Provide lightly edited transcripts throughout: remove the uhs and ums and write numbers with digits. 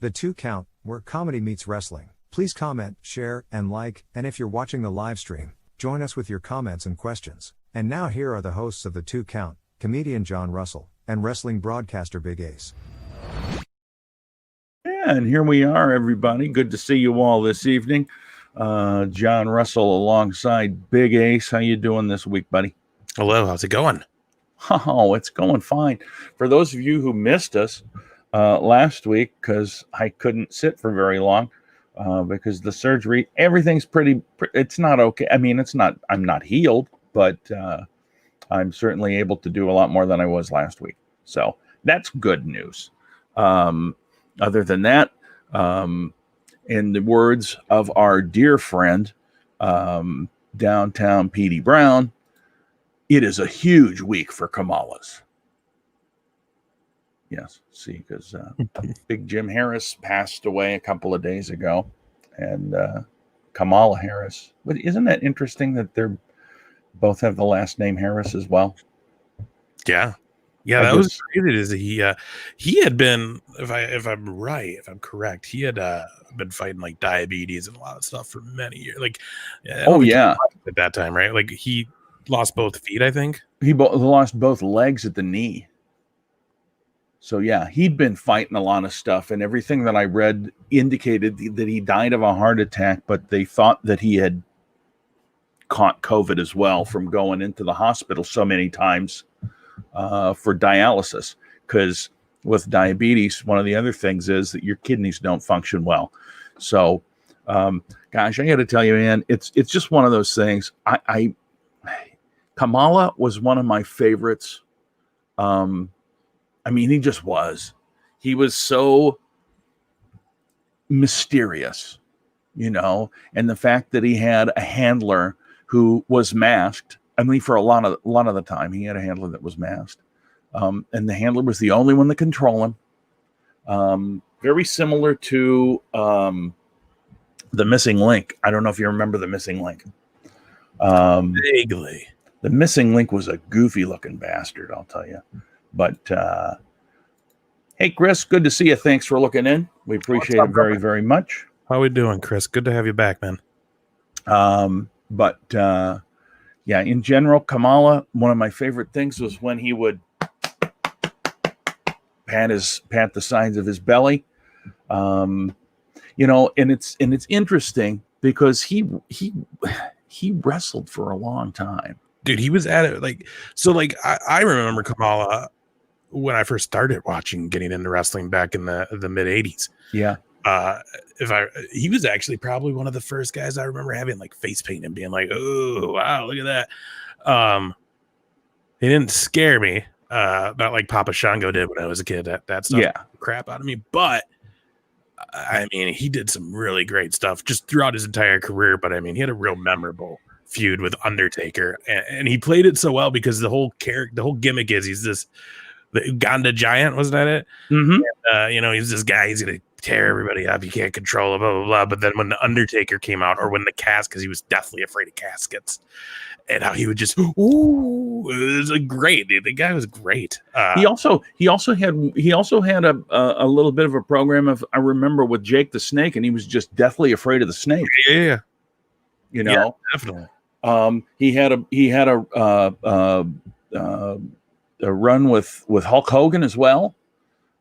The Two Count, where comedy meets wrestling. Please comment, share, and like, and if you're watching the live stream, join us with your comments and questions. And now here are the hosts of The Two Count, comedian John Russell, and wrestling broadcaster Big Ace. Yeah, and here we are, everybody. Good to see you all this evening. John Russell alongside Big Ace. How you doing this week, buddy? Hello, how's it going? Oh, it's going fine. For those of you who missed us last week, because I couldn't sit for very long because the surgery, everything's it's not okay. I mean, I'm not healed, but I'm certainly able to do a lot more than I was last week. So that's good news. Other than that, in the words of our dear friend, Downtown Petey Brown, it is a huge week for Kamala's. Yes, see, because Big Jim Harris passed away a couple of days ago, and Kamala Harris. But isn't that interesting that they're both have the last name Harris as well? Yeah, that was crazy. He had been, if I'm correct, he had been fighting like diabetes and a lot of stuff for many years. Like, at that time, right? Like he lost both feet, I think. He lost both legs at the knee. So yeah, he'd been fighting a lot of stuff, and everything that I read indicated that he died of a heart attack, but they thought that he had caught COVID as well from going into the hospital so many times for dialysis. Because with diabetes, one of the other things is that your kidneys don't function well. So, gosh, I got to tell you, man, it's just one of those things. Kamala was one of my favorites. I mean, he just was. He was so mysterious, you know, and the fact that he had a handler who was masked. I mean, for a lot of the time, he had a handler that was masked, and the handler was the only one that controlled him. Very similar to the Missing Link. I don't know if you remember the Missing Link. Vaguely. The Missing Link was a goofy-looking bastard, I'll tell you. But hey, Chris, good to see you. Thanks for looking in. We appreciate it very, very much. How we doing, Chris? Good to have you back, man. Yeah, in general, Kamala, one of my favorite things was when he would pat the sides of his belly. You know, and it's interesting because he wrestled for a long time. Dude, he was at it I remember Kamala when I first started getting into wrestling back in the mid 80s. Yeah. He was actually probably one of the first guys I remember having like face paint and being like, oh wow, look at that. He didn't scare me, not like Papa Shango did when I was a kid. That stuff crap out of me. But I mean, he did some really great stuff just throughout his entire career. But I mean, he had a real memorable feud with Undertaker, and he played it so well because the whole gimmick is he's the Uganda giant, wasn't that it? Mm-hmm. And, you know, he's this guy, he's gonna tear everybody up, you can't control it, blah blah blah. But then when the Undertaker came out, or when the because he was deathly afraid of caskets, and how he would just it was great. The guy was great. He also had a little bit of a program of, I remember, with Jake the Snake, and he was just deathly afraid of the snake. Yeah. You know, definitely. He had a run with Hulk Hogan as well,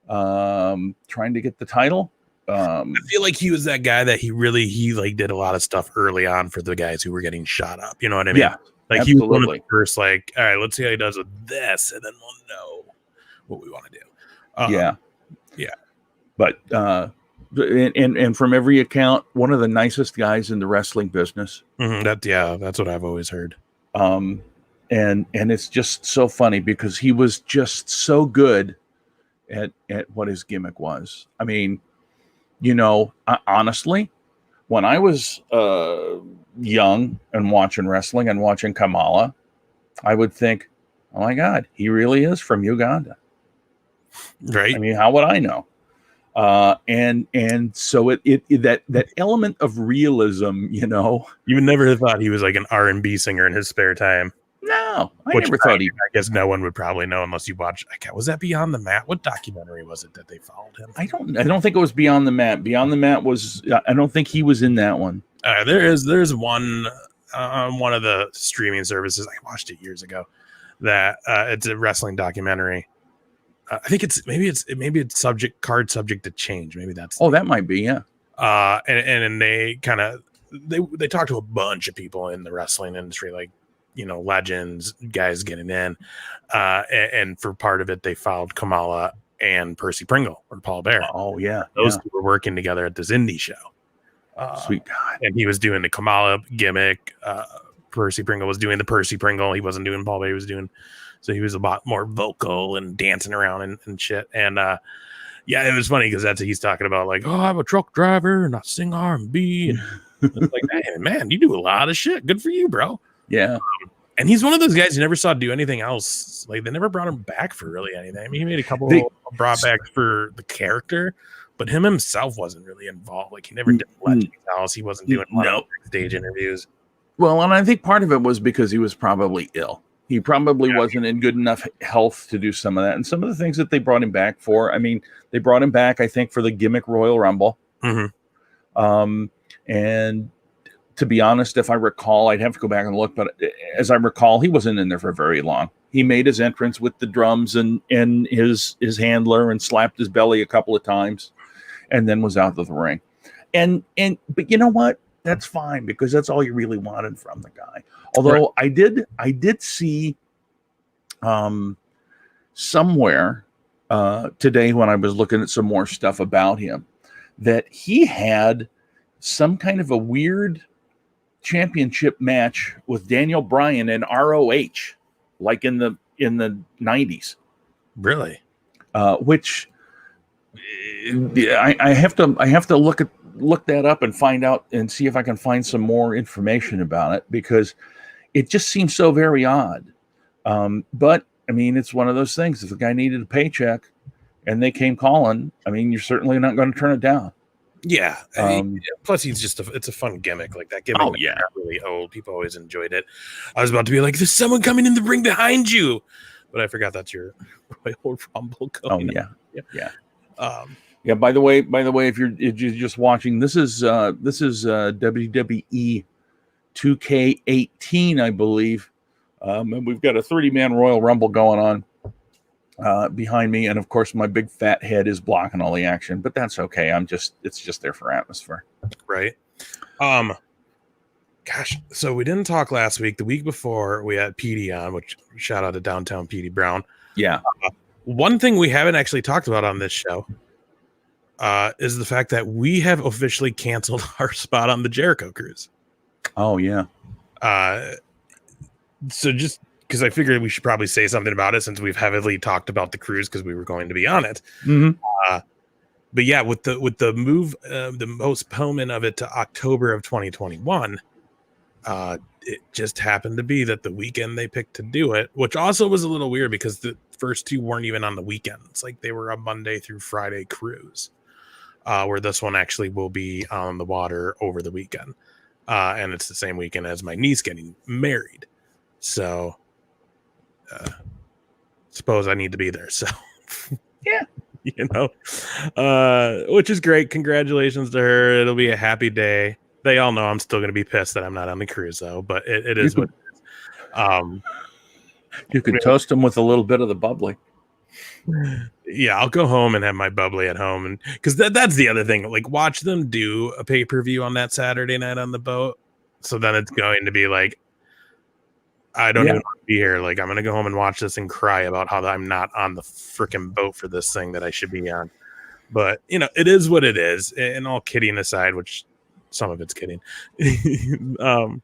trying to get the title. I feel like he was that guy that he did a lot of stuff early on for the guys who were getting shot up. You know what I mean? Yeah, like absolutely. He was one of the first, like, all right, let's see how he does with this, and then we'll know what we want to do. Yeah. But and from every account, one of the nicest guys in the wrestling business. Mm-hmm. That's what I've always heard. And it's just so funny because he was just so good at what his gimmick was. I mean, you know, honestly, when I was young and watching wrestling and watching Kamala, I would think, oh my God, he really is from Uganda. Right. I mean, how would I know? And so that element of realism, you know, you would never have thought he was like an R&B singer in his spare time. No, I Which never thought he. I guess no one would probably know unless you watch. Was that Beyond the Mat? What documentary was it that they followed him? I don't think it was Beyond the Mat. Beyond the Mat was. I don't think he was in that one. There's one on one of the streaming services. I watched it years ago. That it's a wrestling documentary. I think maybe it's subject to change. Maybe that's. Oh, that might be, yeah. And they kind of they talk to a bunch of people in the wrestling industry, like, legends, guys getting in, and for part of it they followed Kamala and Percy Pringle or Paul Bear. Oh yeah, those two were working together at this indie show. Sweet God. And he was doing the Kamala gimmick. Percy Pringle was doing the Percy Pringle. He wasn't doing Paul Bear. He was doing, so he was a lot more vocal and dancing around and shit. And it was funny because that's what he's talking about. Like, oh, I'm a truck driver and I sing R&B. And it's like, hey, man, you do a lot of shit. Good for you, bro. Yeah. And he's one of those guys you never saw do anything else. Like, they never brought him back for really anything. I mean, he made a couple brought back for the character, but him himself wasn't really involved. Like, he never did Legends House. He wasn't doing stage interviews. Well, and I think part of it was because he was probably ill. He probably wasn't in good enough health to do some of that. And some of the things that they brought him back for, I mean, they brought him back, I think, for the gimmick Royal Rumble. Mm-hmm. And to be honest, if I recall, I'd have to go back and look, but as I recall, he wasn't in there for very long. He made his entrance with the drums and his handler and slapped his belly a couple of times and then was out of the ring. But you know what? That's fine because that's all you really wanted from the guy. Although I did see somewhere today when I was looking at some more stuff about him that he had some kind of a weird championship match with Daniel Bryan in ROH, like in the 90s. Really? Which I have to look that up and find out and see if I can find some more information about it because it just seems so very odd. But I mean, it's one of those things. If the guy needed a paycheck and they came calling, I mean, you're certainly not going to turn it down. Yeah. Plus, it's a fun gimmick. Like that gimmick. Oh, yeah. Not really old. People always enjoyed it. I was about to be like, there's someone coming in the ring behind you. But I forgot that's your Royal Rumble going. Oh, yeah. Yeah. By the way, if you're just watching, this is WWE 2K18, I believe. And we've got a 30-man Royal Rumble going on behind me, and of course, my big fat head is blocking all the action. But that's okay. It's just there for atmosphere, right? Gosh, so we didn't talk last week. The week before, we had PD on, which shout out to Downtown PD Brown. Yeah. One thing we haven't actually talked about on this show is the fact that we have officially canceled our spot on the Jericho Cruise. Oh, yeah. So just because I figured we should probably say something about it since we've heavily talked about the cruise because we were going to be on it. Mm-hmm. But yeah, with the move, the postponement of it to October of 2021, it just happened to be that the weekend they picked to do it, which also was a little weird because the first two weren't even on the weekends. Like they were a Monday through Friday cruise, where this one actually will be on the water over the weekend. And it's the same weekend as my niece getting married. So, suppose I need to be there. So, yeah, which is great. Congratulations to her. It'll be a happy day. They all know I'm still going to be pissed that I'm not on the cruise, though. But it is what it is. You could toast them with a little bit of the bubbly. Yeah, I'll go home and have my bubbly at home, and because that's the other thing. Like, watch them do a pay-per-view on that Saturday night on the boat. So then it's going to be like, I don't even want to be here. Like, I'm going to go home and watch this and cry about how I'm not on the freaking boat for this thing that I should be on. But, it is what it is. And all kidding aside, which some of it's kidding, it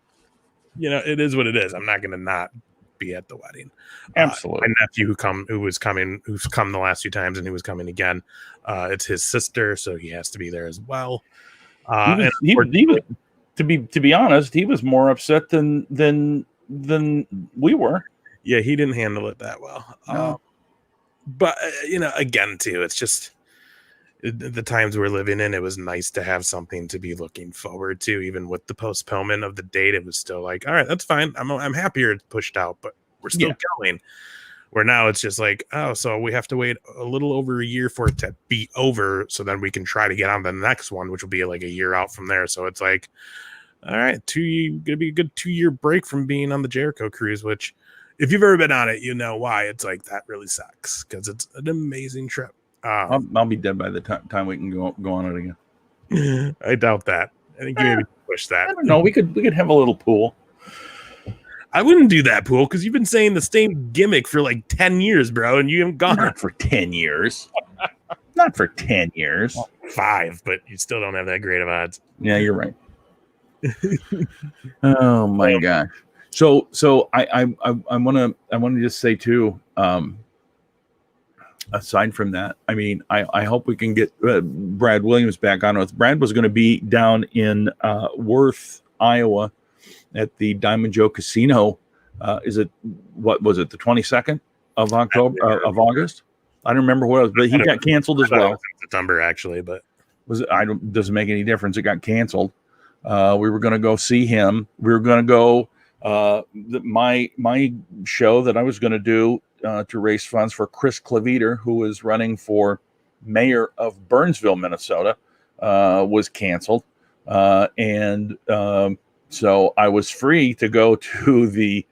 is what it is. I'm not going to not be at the wedding. Absolutely. My nephew who's come the last few times and who was coming again. It's his sister, so he has to be there as well. He was, to be honest, he was more upset than we were. Yeah, he didn't handle it that well. No. But again too, it's the times we're living in, it was nice to have something to be looking forward to. Even with the postponement of the date, it was still like, all right, that's fine. I'm happier it's pushed out, but we're still going. Where now it's just like, oh, so we have to wait a little over a year for it to be over, so then we can try to get on the next one, which will be like a year out from there. So it's like, all right, gonna be a good 2-year break from being on the Jericho cruise, which if you've ever been on it, you know why. It's like, that really sucks because it's an amazing trip. I'll be dead by the time we can go on it again. I doubt that. I think you maybe push that. I don't know. We could have a little pool. I wouldn't do that, Pool, because you've been saying the same gimmick for like 10 years, bro, and you haven't gone. Not for 10 years. Not for 10 years. Well, 5, but you still don't have that great of odds. Yeah, you're right. Oh my gosh. So I want to just say too. Aside from that, I mean, I hope we can get Brad Williams back on with. Brad was going to be down in Worth, Iowa, at the Diamond Joe Casino. Is it, what was it, the 22nd of October of August? I don't remember what it was, but he got canceled as well. September, actually, but was it? Doesn't make any difference. It got canceled. We were going to go see him. We were going to go. My show that I was going to do to raise funds for Chris Cleveter, who is running for mayor of Burnsville, Minnesota, was canceled, and so I was free to go to the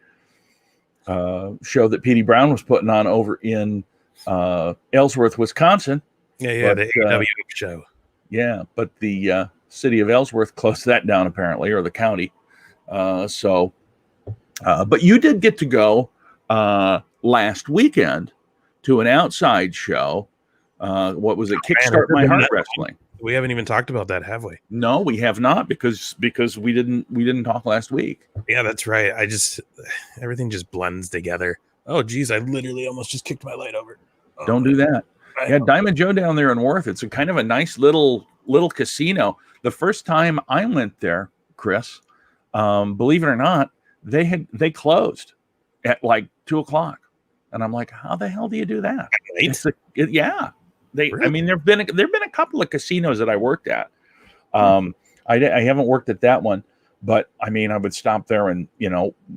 show that Petey Brown was putting on over in Ellsworth, Wisconsin. Yeah, the AW show. Yeah, but the city of Ellsworth closed that down apparently, or the county. But you did get to go last weekend to an outside show. What was it? Kickstart My Heart Wrestling. We haven't even talked about that, have we? No, we have not, because we didn't talk last week. Yeah, that's right. Everything just blends together. Oh, geez, I literally almost just kicked my light over. Oh, don't do that. Yeah, Diamond Joe down there in Worth. It's a kind of a nice little casino. The first time I went there, Chris, believe it or not, they closed at like 2:00, and I'm like, how the hell do you do that? Yeah. Really? I mean, there've been a couple of casinos that I worked at. I haven't worked at that one, but I mean, I would stop there and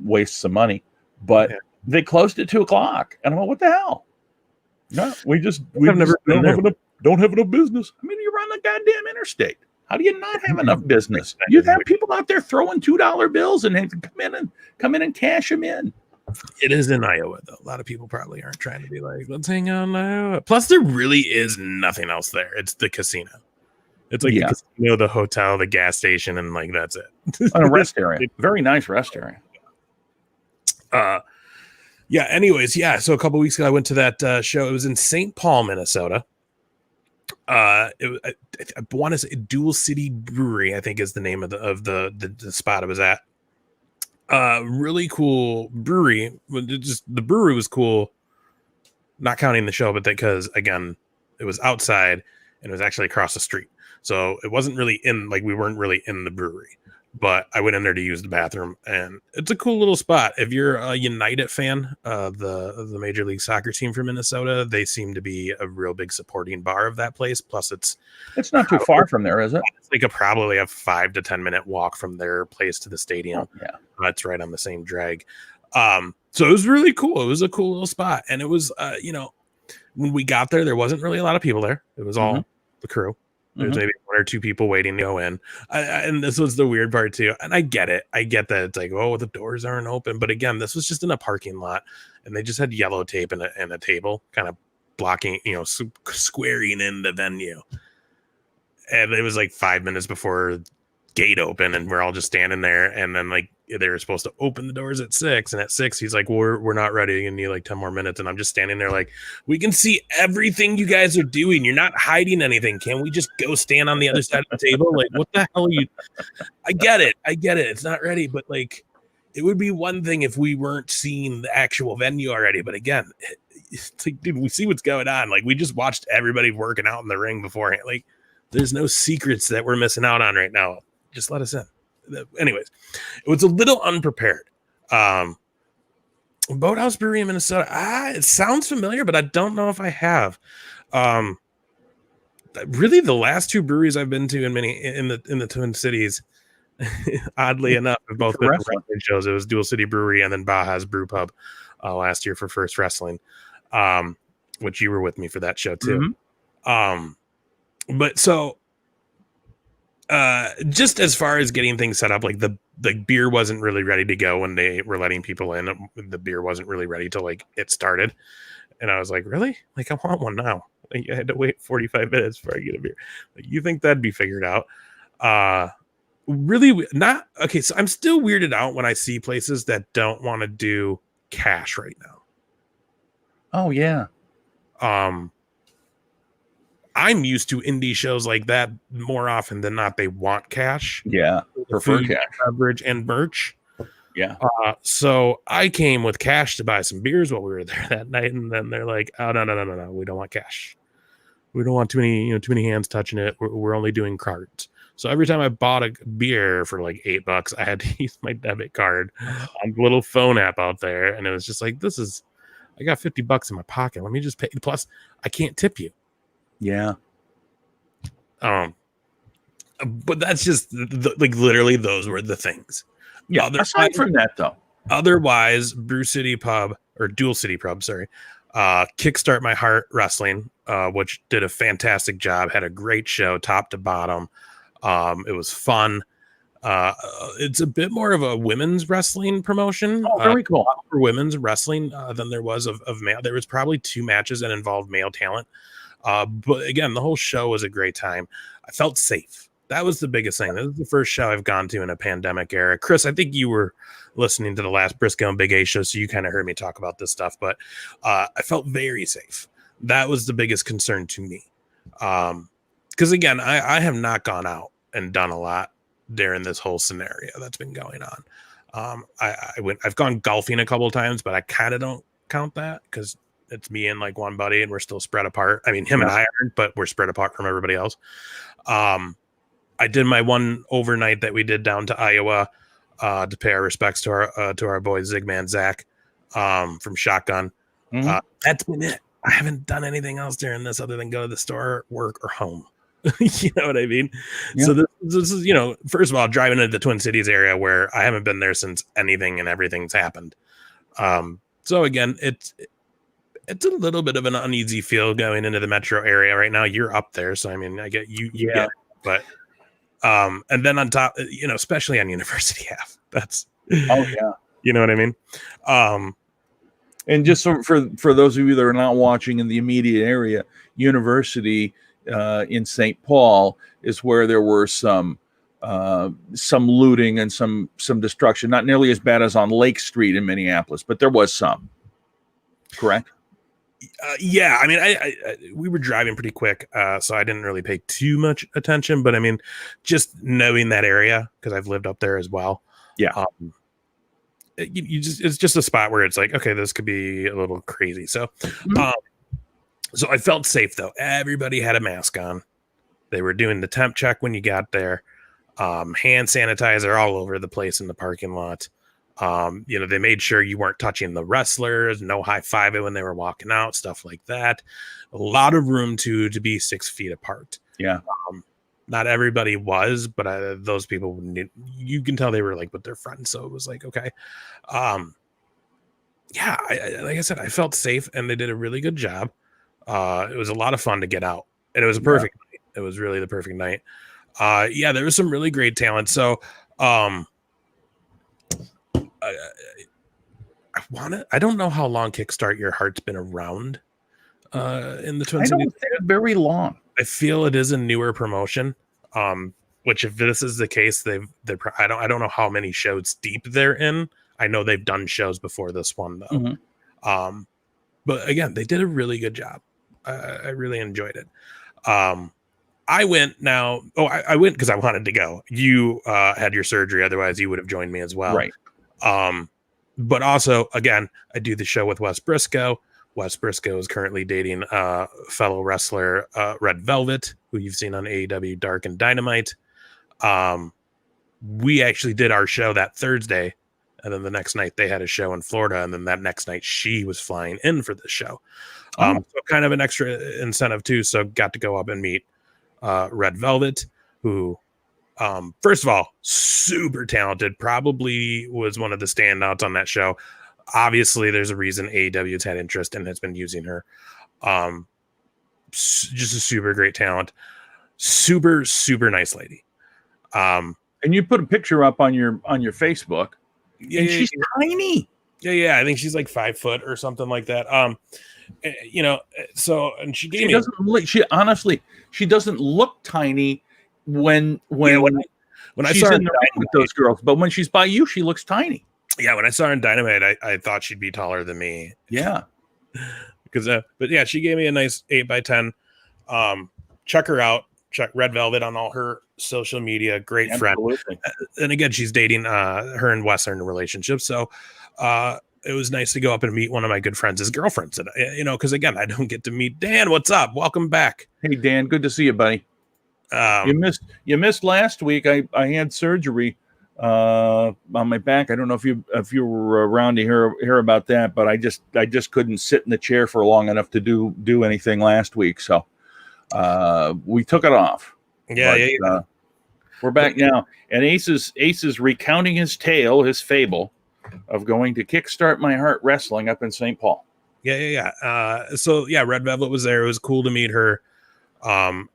waste some money. But they closed at 2:00, and I'm like, what the hell? No, we don't have enough business. I mean, you're on the goddamn interstate. How do you not have enough business? You have people out there throwing $2 bills and they come in and cash them in. It is in Iowa, though. A lot of people probably aren't trying to be like, let's hang out in Iowa. Plus, there really is nothing else there. It's the casino. It's like the casino, the hotel, the gas station, and like that's it. A rest area. Very nice rest area. Yeah. Anyways, yeah. So a couple weeks ago, I went to that show. It was in St. Paul, Minnesota. I want to say Dual City Brewery, I think is the name of the spot I was at. Really cool brewery. The brewery was cool, not counting the show, but because again, it was outside and it was actually across the street. So it wasn't really we weren't really in the brewery, but I went in there to use the bathroom, and it's a cool little spot. If you're a United fan, the Major League Soccer team from Minnesota, they seem to be a real big supporting bar of that place. Plus it's not too far from there, is it? It's like probably a 5 to 10 minute walk from their place to the stadium. Oh, yeah. It's right on the same drag. So it was really cool. It was a cool little spot. And it was, when we got there wasn't really a lot of people there. It was all the crew. There's maybe 1 or 2 people waiting to go in. And this was the weird part too. And I get it. I get that it's like, oh, the doors aren't open. But again, this was just in a parking lot, and they just had yellow tape and a table kind of blocking, squaring in the venue. And it was like 5 minutes before gate open, and we're all just standing there. And then like they were supposed to open the doors at 6, and at 6 he's like, well, we're not ready, you need like 10 more minutes. And I'm just standing there like, we can see everything you guys are doing, you're not hiding anything, can we just go stand on the other side of the table? Like, what the hell are you? I get it, it's not ready, but like it would be one thing if we weren't seeing the actual venue already. But again, it's like, dude, we see what's going on. Like, we just watched everybody working out in the ring beforehand. Like, there's no secrets that we're missing out on right now. Just let us in. Anyways, it was a little unprepared. Boathouse Brewery in Minnesota. It sounds familiar, but I don't know if I have. The really the last two breweries I've been to in the Twin Cities, oddly enough, have both been wrestling shows. It was Dual City Brewery and then Baja's Brew Pub last year for First Wrestling, which you were with me for that show too. But so just as far as getting things set up, like the beer wasn't really ready to go when they were letting people in. The beer wasn't really ready to like it started, and I was like, really? Like, I want one now. Like, I had to wait 45 minutes before I get a beer. Like, you think that'd be figured out? Really not. Okay, so I'm still weirded out when I see places that don't want to do cash right now. Oh yeah. I'm used to indie shows like that more often than not. They want cash. Yeah, prefer cash, beverage, and merch. Yeah. So I came with cash to buy some beers while we were there that night, and then they're like, "Oh no, we don't want cash. We don't want too many hands touching it. We're only doing cards." So every time I bought a beer for like $8, I had to use my debit card on the little phone app out there, and it was just like, I got $50 in my pocket. Let me just pay. Plus, I can't tip you. Yeah. But that's just like literally those were the things. Yeah. Aside from that, though, otherwise, Brew City Pub or Dual City Pub, sorry, Kickstart My Heart Wrestling, which did a fantastic job, had a great show, top to bottom. It was fun. It's a bit more of a women's wrestling promotion. Oh, very cool. For women's wrestling than there was of male. There was probably 2 matches that involved male talent. But again, the whole show was a great time. I felt safe. That was the biggest thing. This is the first show I've gone to in a pandemic era. Chris, I think you were listening to the last Briscoe and Big A show, so you kind of heard me talk about this stuff. But I felt very safe. That was the biggest concern to me. Because again, I have not gone out and done a lot during this whole scenario that's been going on. I've gone golfing a couple of times, but I kind of don't count that because it's me and like one buddy and we're still spread apart. I mean, him and I aren't, but we're spread apart from everybody else. I did my one overnight that we did down to Iowa to pay our respects to our boy Zigman Zach from Shotgun. That's been it. I haven't done anything else during this other than go to the store, work, or home. You know what I mean? Yeah. So this is, first of all, driving into the Twin Cities area where I haven't been there since anything and everything's happened. So again, it's a little bit of an uneasy feel going into the metro area right now. You're up there, so I mean, I get you get it, but and then on top, especially on University Ave, that's you know what I mean. And just for those of you that are not watching in the immediate area, University in St. Paul is where there were some looting and some destruction. Not nearly as bad as on Lake Street in Minneapolis, but there was some. Correct. Yeah, I mean, we were driving pretty quick, so I didn't really pay too much attention. But I mean, just knowing that area because I've lived up there as well. Yeah, it's just a spot where it's like, okay, this could be a little crazy. So, so I felt safe though. Everybody had a mask on. They were doing the temp check when you got there. Hand sanitizer all over the place in the parking lot. They made sure you weren't touching the wrestlers, no high-fiving when they were walking out, stuff like that. A lot of room to be 6 feet apart. Yeah. Not everybody was, but those people, you can tell they were like with their friends. So it was like, okay. Yeah, like I said, I felt safe and they did a really good job. It was a lot of fun to get out and it was a perfect night. It was really the perfect night. There was some really great talent. So, I don't know how long Kickstart Your Heart's been around in the Twin Cities. I don't think very long. I feel it is a newer promotion. Which if this is the case, I don't know how many shows deep they're in. I know they've done shows before this one though. Mm-hmm. But again, they did a really good job. I really enjoyed it. I went now. I went because I wanted to go. You had your surgery, otherwise you would have joined me as well. Right. But also, again, I do the show with Wes Briscoe. Wes Briscoe is currently dating fellow wrestler Red Velvet, who you've seen on AEW Dark and Dynamite. We actually did our show that Thursday, and then the next night they had a show in Florida, and then that next night she was flying in for the show. So kind of an extra incentive too. So got to go up and meet Red Velvet, who, first of all, super talented, probably was one of the standouts on that show. Obviously, there's a reason AEW has had interest and has been using her. Just a super great talent, super nice lady. And you put a picture up on your Facebook, and she's tiny. Yeah. I think she's like 5 foot or something like that. So and she gave she doesn't look tiny when I she's saw her in the ring with those girls, but when she's by you, she looks tiny. Yeah, when I saw her in Dynamite, I thought she'd be taller than me. Yeah, because but yeah, she gave me a nice 8x10. Check her out. Check Red Velvet on all her social media. Great absolutely. Friend. And again, she's dating her and Wes are in a relationship. So it was nice to go up and meet one of my good friends' girlfriends. And because again, I don't get to meet Dan. What's up? Welcome back. Hey Dan, good to see you, buddy. You missed last week. I had surgery on my back. I don't know if you were around to hear about that, but I just couldn't sit in the chair for long enough to do anything last week. So we took it off. Yeah. We're back now, and Ace is recounting his tale, his fable of going to Kickstart My Heart Wrestling up in St. Paul. Yeah. So yeah, Red Velvet was there. It was cool to meet her. I'm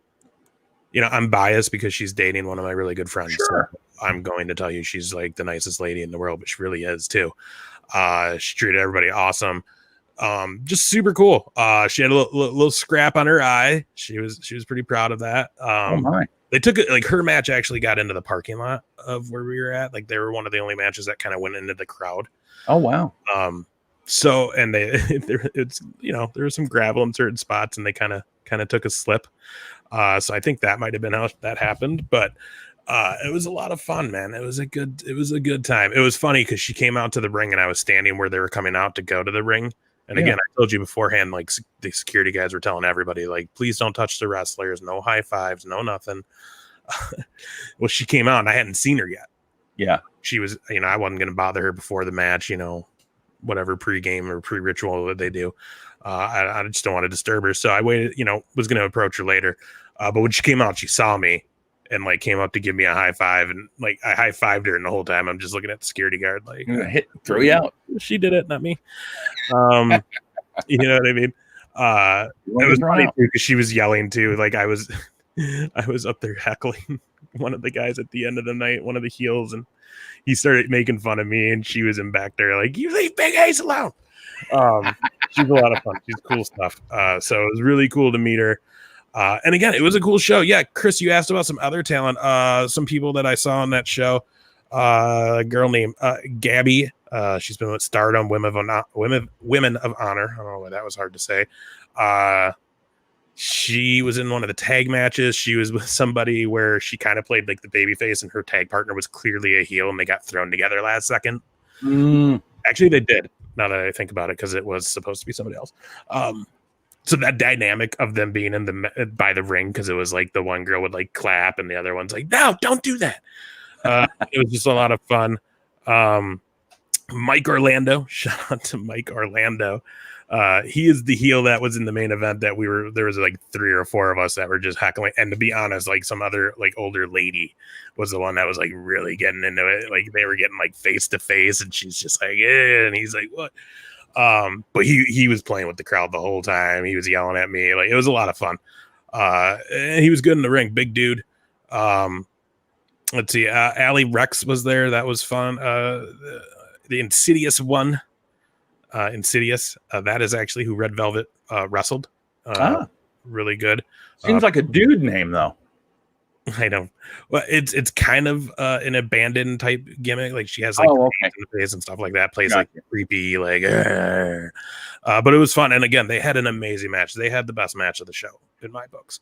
biased because she's dating one of my really good friends. Sure. So I'm going to tell you she's like the nicest lady in the world, but she really is too. She treated everybody awesome. Just super cool. She had a little scrap on her eye. She was pretty proud of that. They took it, like her match actually got into the parking lot of where we were at. Like they were one of the only matches that kind of went into the crowd. Oh, wow. So, and there was some gravel in certain spots and they kind of took a slip. So I think that might've been how that happened, but, it was a lot of fun, man. It was a good time. It was funny because she came out to the ring and I was standing where they were coming out to go to the ring. And again, I told you beforehand, like the security guys were telling everybody, like, please don't touch the wrestlers, no high fives, no nothing. Well, she came out and I hadn't seen her yet. Yeah. She was, I wasn't going to bother her before the match, whatever pre-game or pre-ritual that they do. I just don't want to disturb her. So I waited, was going to approach her later. But when she came out, she saw me and like came up to give me a high five. And like, I high fived her. And the whole time I'm just looking at the security guard, like throw you out. She did it, not me. You know what I mean? It was funny too, because she was yelling too. Like I was up there heckling one of the guys at the end of the night, one of the heels, and he started making fun of me, and she was in back there like, "You leave Big Ace alone." She's a lot of fun. She's cool stuff. So it was really cool to meet her. And again, it was a cool show. Yeah, Chris, you asked about some other talent. Some people that I saw on that show. A girl named Gabby. She's been with Stardom, Women of Honor. I don't know why that was hard to say. She was in one of the tag matches. She was with somebody where she kind of played like the babyface, and her tag partner was clearly a heel, and they got thrown together last second. Actually, they did. Now that I think about it, because it was supposed to be somebody else. So that dynamic of them being by the ring, because it was like the one girl would like clap, and the other one's like, "No, don't do that." It was just a lot of fun. Mike Orlando, shout out to Mike Orlando. He is the heel that was in the main event that there was like 3 or 4 of us that were just heckling. And to be honest, like some other like older lady was the one that was like really getting into it. Like they were getting like face to face, and she's just like, "Yeah," and he's like, "What?" But he was playing with the crowd the whole time. He was yelling at me. Like it was a lot of fun. And he was good in the ring, big dude. Let's see. Allie Rex was there. That was fun. The Insidious one. Insidious. That is actually who Red Velvet wrestled. Really good. Seems like a dude name though. I know. Well, it's kind of an abandoned type gimmick. Like she has like in the face and stuff like that. Plays like creepy, like. But it was fun. And again, they had an amazing match. They had the best match of the show in my books.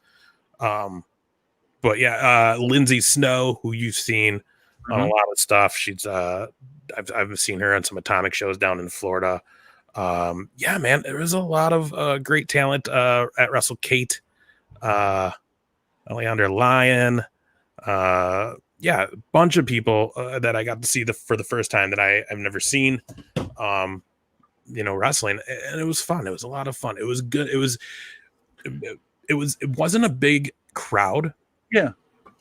But yeah, Lindsay Snow, who you've seen on a lot of stuff. She's I've seen her on some Atomic shows down in Florida. Yeah, man, there was a lot of great talent at Wrestle Kate, Alejandra Lyon. Yeah, a bunch of people that I got to see for the first time that I've never seen. Wrestling, and it was fun. It was a lot of fun. It was good. It wasn't a big crowd. Yeah.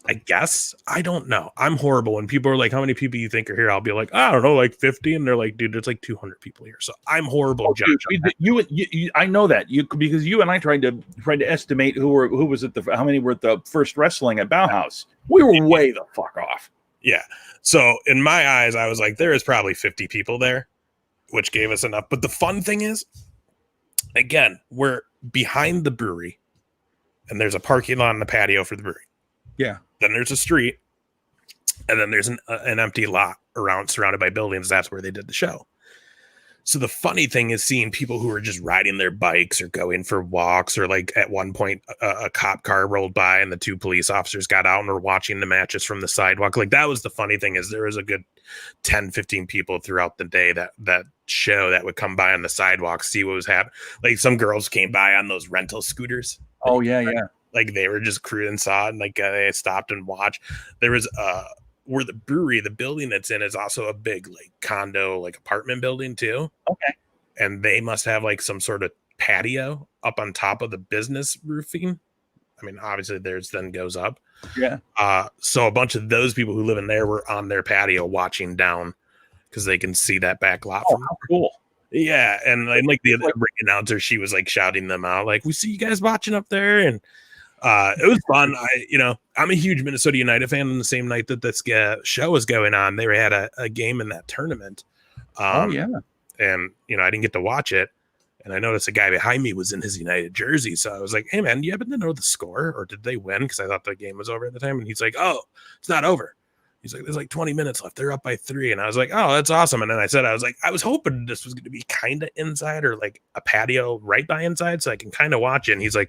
I guess. I don't know. I'm horrible. When people are like, how many people you think are here? I'll be like, I don't know, like 50. And they're like, dude, there's like 200 people here. So I'm horrible. I know that because you and I tried to estimate who was at how many were at the first wrestling at Bauhaus. We were way the fuck off. Yeah. So in my eyes, I was like, there is probably 50 people there, which gave us enough. But the fun thing is, again, we're behind the brewery and there's a parking lot and the patio for the brewery. Yeah. Then there's a street, and then there's an empty lot surrounded by buildings. That's where they did the show. So the funny thing is seeing people who are just riding their bikes or going for walks, or like at one point a cop car rolled by and the 2 police officers got out and were watching the matches from the sidewalk. Like that was the funny thing, is there was a good 10, 15 people throughout the day that show that would come by on the sidewalk, see what was happening. Like some girls came by on those rental scooters. Oh yeah, yeah. Like they were just cruising, saw it, and like they stopped and watched. There was where the brewery, the building that's in, is also a big like condo, like apartment building too. Okay. And they must have like some sort of patio up on top of the business roofing. I mean, obviously theirs then goes up. Yeah. So a bunch of those people who live in there were on their patio watching down because they can see that back lot. Oh, how cool. Yeah. And like the ring announcer, she was like shouting them out, like, we see you guys watching up there. And it was fun. I'm a huge Minnesota United fan. And the same night that this show was going on, they had a game in that tournament. And I didn't get to watch it. And I noticed a guy behind me was in his United jersey. So I was like, hey man, do you happen to know the score, or did they win? Because I thought the game was over at the time. And he's like, oh, it's not over. He's like, there's like 20 minutes left. They're up by 3. And I was like, oh, that's awesome. And then I was hoping this was going to be kind of inside, or like a patio right by inside, so I can kind of watch it. And he's like,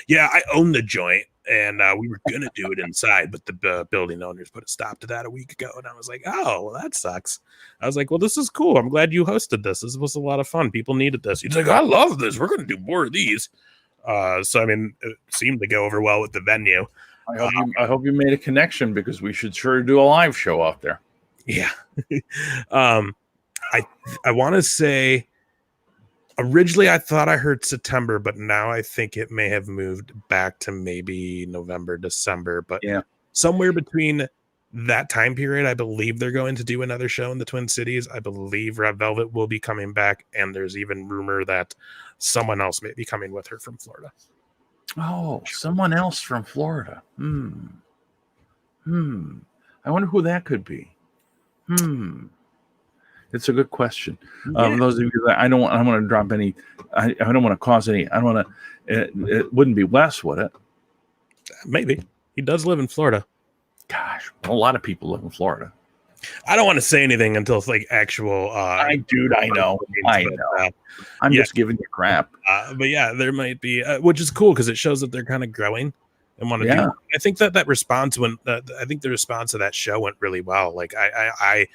yeah, I own the joint, and we were going to do it inside, but the building owners put a stop to that a week ago. And I was like, oh, well, that sucks. I was like, well, this is cool. I'm glad you hosted this. This was a lot of fun. People needed this. He's like, I love this. We're going to do more of these. So, I mean, it seemed to go over well with the venue. I hope you made a connection, because we should sure do a live show out there. Yeah. I want to say originally I thought I heard September, but now I think it may have moved back to maybe November, December. But yeah, somewhere between that time period, I believe they're going to do another show in the Twin Cities. I believe Red Velvet will be coming back, and there's even rumor that someone else may be coming with her from Florida. Oh, someone else from Florida. I wonder who that could be. It's a good question. Yeah. Those of you that I don't want to drop any. I don't want to cause any. I don't want to. It wouldn't be Wes, would it? Maybe. He does live in Florida. Gosh, a lot of people live in Florida. I don't want to say anything until it's like actual. I know. I'm just giving you crap. But yeah, there might be, which is cool because it shows that they're kind of growing and want to do. I think that response I think the response to that show went really well. Like I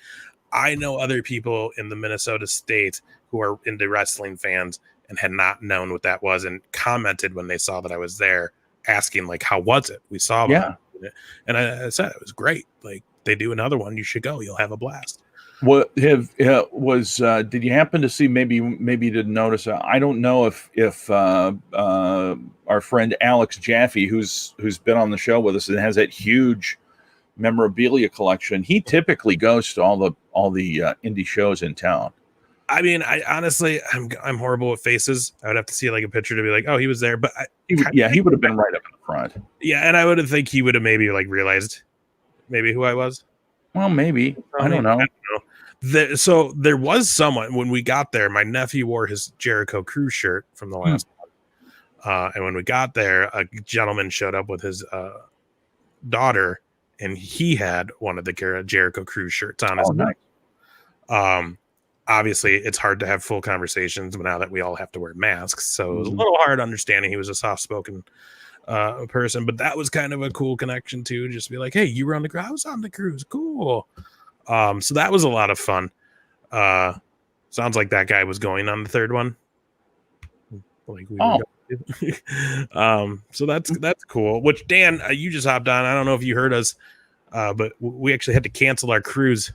know other people in the Minnesota state who are into wrestling fans and had not known what that was, and commented when they saw that I was there, asking like, how was it? We saw it. And I said it was great. Like, they do another one, you should go. You'll have a blast. What did you happen to see? Maybe you didn't notice. I don't know if our friend Alex Jaffe, who's been on the show with us and has that huge memorabilia collection, he typically goes to all the indie shows in town. I mean, I honestly, I'm horrible with faces. I would have to see like a picture to be like, oh, he was there. But he would have been right up in the front. Yeah, and I would think he would have maybe like realized maybe who I was. Well, maybe. I don't know. So there was someone when we got there. My nephew wore his Jericho Cruise shirt from the last one. And when we got there, a gentleman showed up with his daughter, and he had one of the Jericho Cruise shirts on his neck. Obviously, it's hard to have full conversations now that we all have to wear masks. So it was a little hard understanding. He was a soft-spoken person, but that was kind of a cool connection too. Just to be like, hey, you were on the cruise. I was on the cruise. Cool. So that was a lot of fun. Sounds like that guy was going on the third one. Like so that's cool. Which Dan, you just hopped on. I don't know if you heard us, but we actually had to cancel our cruise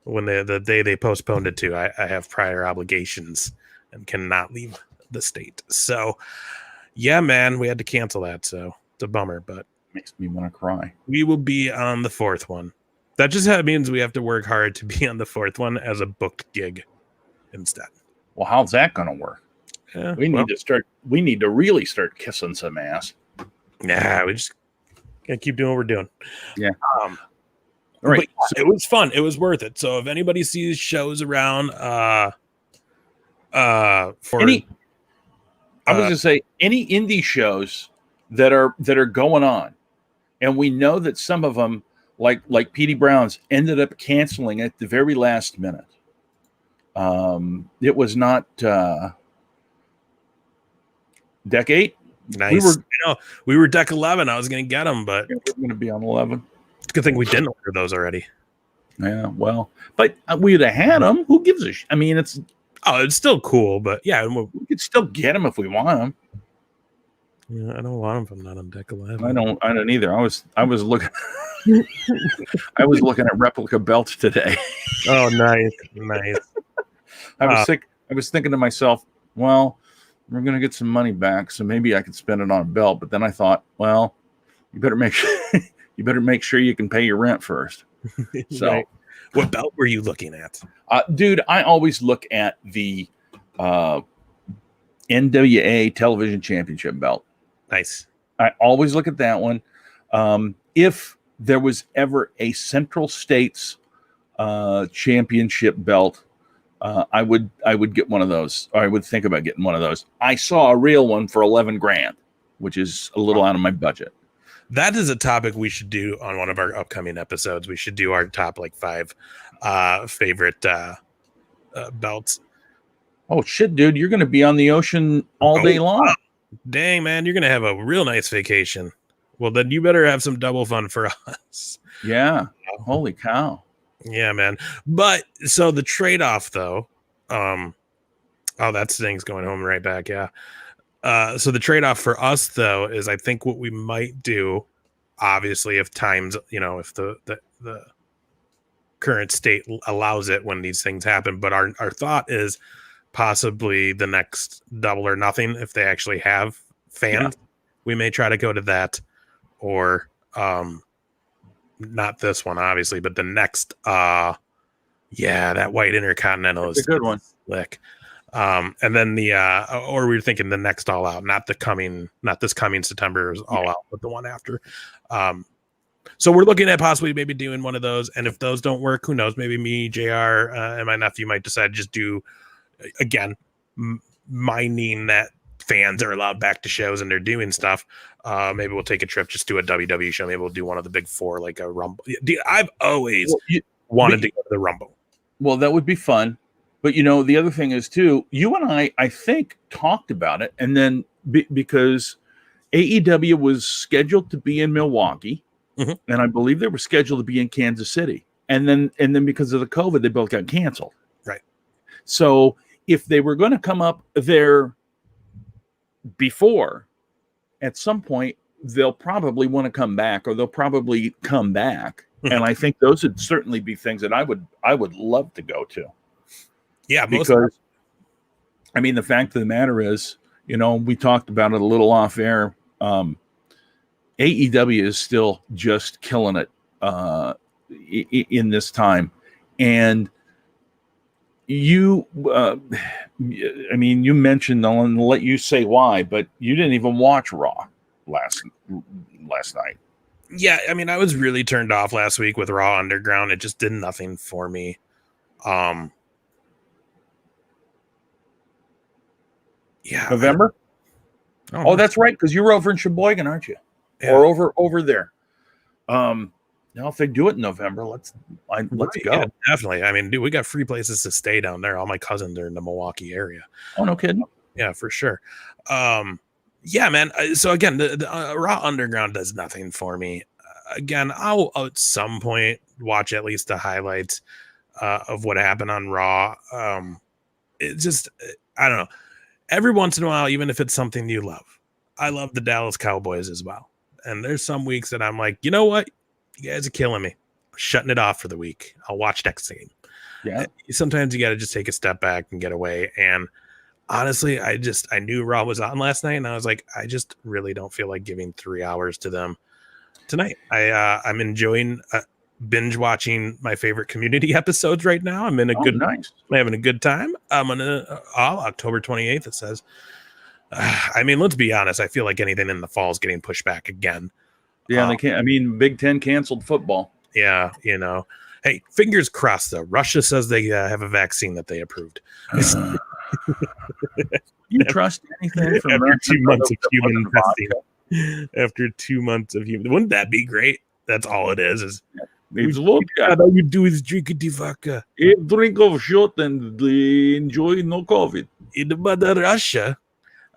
when the day they postponed it to. I have prior obligations and cannot leave the state. So yeah, man, we had to cancel that. So It's a bummer, but Makes me want to cry. we will be on the 4th one. That just means we have to work hard to be on the 4th one as a booked gig instead. Well, how's that going to work? Yeah, We need to really start kissing some ass. Nah, we just gotta keep doing what we're doing. Yeah. All right. It was fun. It was worth it. So if anybody sees shows around, for I was gonna say any indie shows that are going on, and we know that some of them, like Petey Brown's, ended up canceling at the very last minute. It was not Deck 8. Nice. We were Deck 11. I was gonna get them, but we're gonna be on 11. It's a good thing we didn't order those already. Yeah, well, but we'd have had them. Who gives a I mean, it's still cool, but yeah, we could still get them if we want them. Yeah, I don't want them if I'm not on Deck 11. I don't either. I was looking I was looking at replica belts today. Oh, nice. I was thinking to myself, well, we're gonna get some money back, so maybe I could spend it on a belt. But then I thought, well, you better make sure you can pay your rent first. So, right. What belt were you looking at? Dude, I always look at the NWA Television Championship belt. Nice. I always look at that one. If there was ever a Central States championship belt, I would get one of those. Or I would think about getting one of those. I saw a real one for $11,000, which is a little out of my budget. That is a topic we should do on one of our upcoming episodes. We should do our top 5 favorite belts. Oh shit, dude! You're going to be on the ocean all day long. Wow. Dang, man, you're going to have a real nice vacation. Well, then you better have some double fun for us. Yeah. Holy cow. Yeah, man. But so the trade-off, though, that thing's going home right back. Yeah. So the trade-off for us, though, is I think what we might do, obviously, if times, if the current state allows it when these things happen. But our thought is possibly the next Double or Nothing, if they actually have fans, we may try to go to that, or not this one, obviously, but the next, that white Intercontinental is a good one. Slick. And then or we were thinking the next All Out, not this coming September All Out, but the one after. So we're looking at possibly maybe doing one of those. And if those don't work, who knows? Maybe me, JR, and my nephew might decide to just do, again, minding that fans are allowed back to shows and they're doing stuff. Maybe we'll take a trip, just do a WWE show. Maybe we'll do one of the big four, like a Rumble. I've always wanted to go to the Rumble. Well, that would be fun. But, the other thing is, too, you and I think, talked about it. And then because AEW was scheduled to be in Milwaukee, and I believe they were scheduled to be in Kansas City. And then because of the COVID, they both got canceled. Right. So if they were going to come up there before, at some point, they'll probably want to come back, or they'll probably come back. And I think those would certainly be things that I would love to go to. Yeah, because the fact of the matter is, we talked about it a little off air. AEW is still just killing it in this time, and you mentioned, I'll let you say why, but you didn't even watch Raw last night. Yeah, I was really turned off last week with Raw Underground. It just did nothing for me. Yeah, November. Oh, that's right, because you're over in Sheboygan, aren't you? Yeah. Or over there. Now, if they do it in November, let's go. Yeah, definitely. Dude, we got free places to stay down there. All my cousins are in the Milwaukee area. Oh, no kidding. Yeah, for sure. Yeah, man. So again, the Raw Underground does nothing for me. Again, I'll at some point watch at least the highlights of what happened on Raw. It just, I don't know. Every once in a while, even if it's something you love, I love the Dallas Cowboys as well. And there's some weeks that I'm like, you know what? You guys are killing me. I'm shutting it off for the week. I'll watch next game. Yeah. Sometimes you got to just take a step back and get away. And honestly, I knew Raw was on last night, and I was like, I just really don't feel like giving 3 hours to them tonight. I'm enjoying binge watching my favorite Community episodes right now. I'm in a nice. I'm having a good time. I'm gonna October 28th. It says. I mean, let's be honest. I feel like anything in the fall is getting pushed back again. Yeah, they can't. I mean, Big Ten canceled football. Yeah, you know. Hey, fingers crossed though. Russia says they have a vaccine that they approved. You trust anything from after 2 months of human vodka? testing? After 2 months of human, wouldn't that be great? That's all it is. It's vodka. All you do is drink the vodka. Drink of shot and enjoy no COVID. In the mother Russia.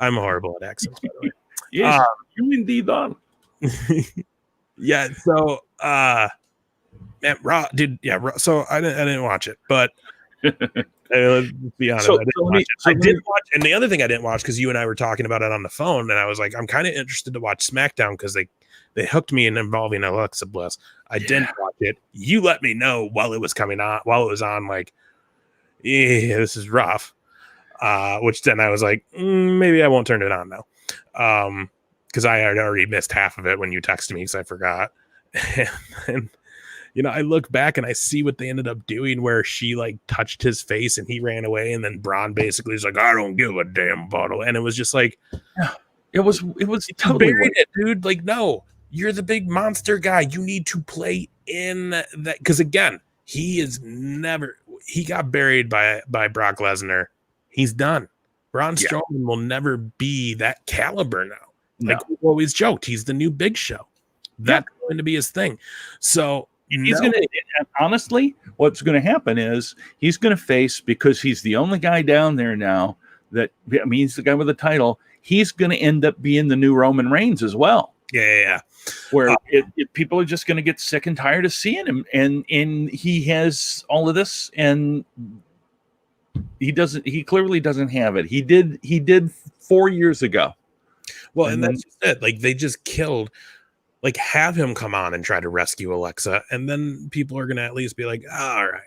I'm horrible at accents, by the way. Yes, you indeed are. Yeah. So, man, Raw, dude. Yeah. So I didn't watch it, but let's be honest. I didn't watch. And the other thing I didn't watch because you and I were talking about it on the phone, and I was like, I'm kind of interested to watch SmackDown because they hooked me in involving Alexa Bliss. I didn't watch it. You let me know while it was coming on. While it was on, like, yeah, this is rough. Which then I was like, maybe I won't turn it on now. Because I had already missed half of it when you texted me because I forgot. And, you know, I look back and I see what they ended up doing where she like touched his face and he ran away. And then Braun basically is like, I don't give a damn bottle. And it was just like, it was totally buried it, dude. Like, no, you're the big monster guy. You need to play in that. Because again, he got buried by Brock Lesnar. He's done. Braun Strowman will never be that caliber now. Like we've always joked, he's the new Big Show. That's going to be his thing. So he's going to, honestly, what's going to happen is he's going to face, because he's the only guy down there now that, I mean, he's the guy with the title. He's going to end up being the new Roman Reigns as well. Yeah. Where people are just going to get sick and tired of seeing him. And he has all of this, and he clearly doesn't have it. He did 4 years ago. Well, and that's just it. Like they just killed, like have him come on and try to rescue Alexa. And then people are going to at least be like, all right.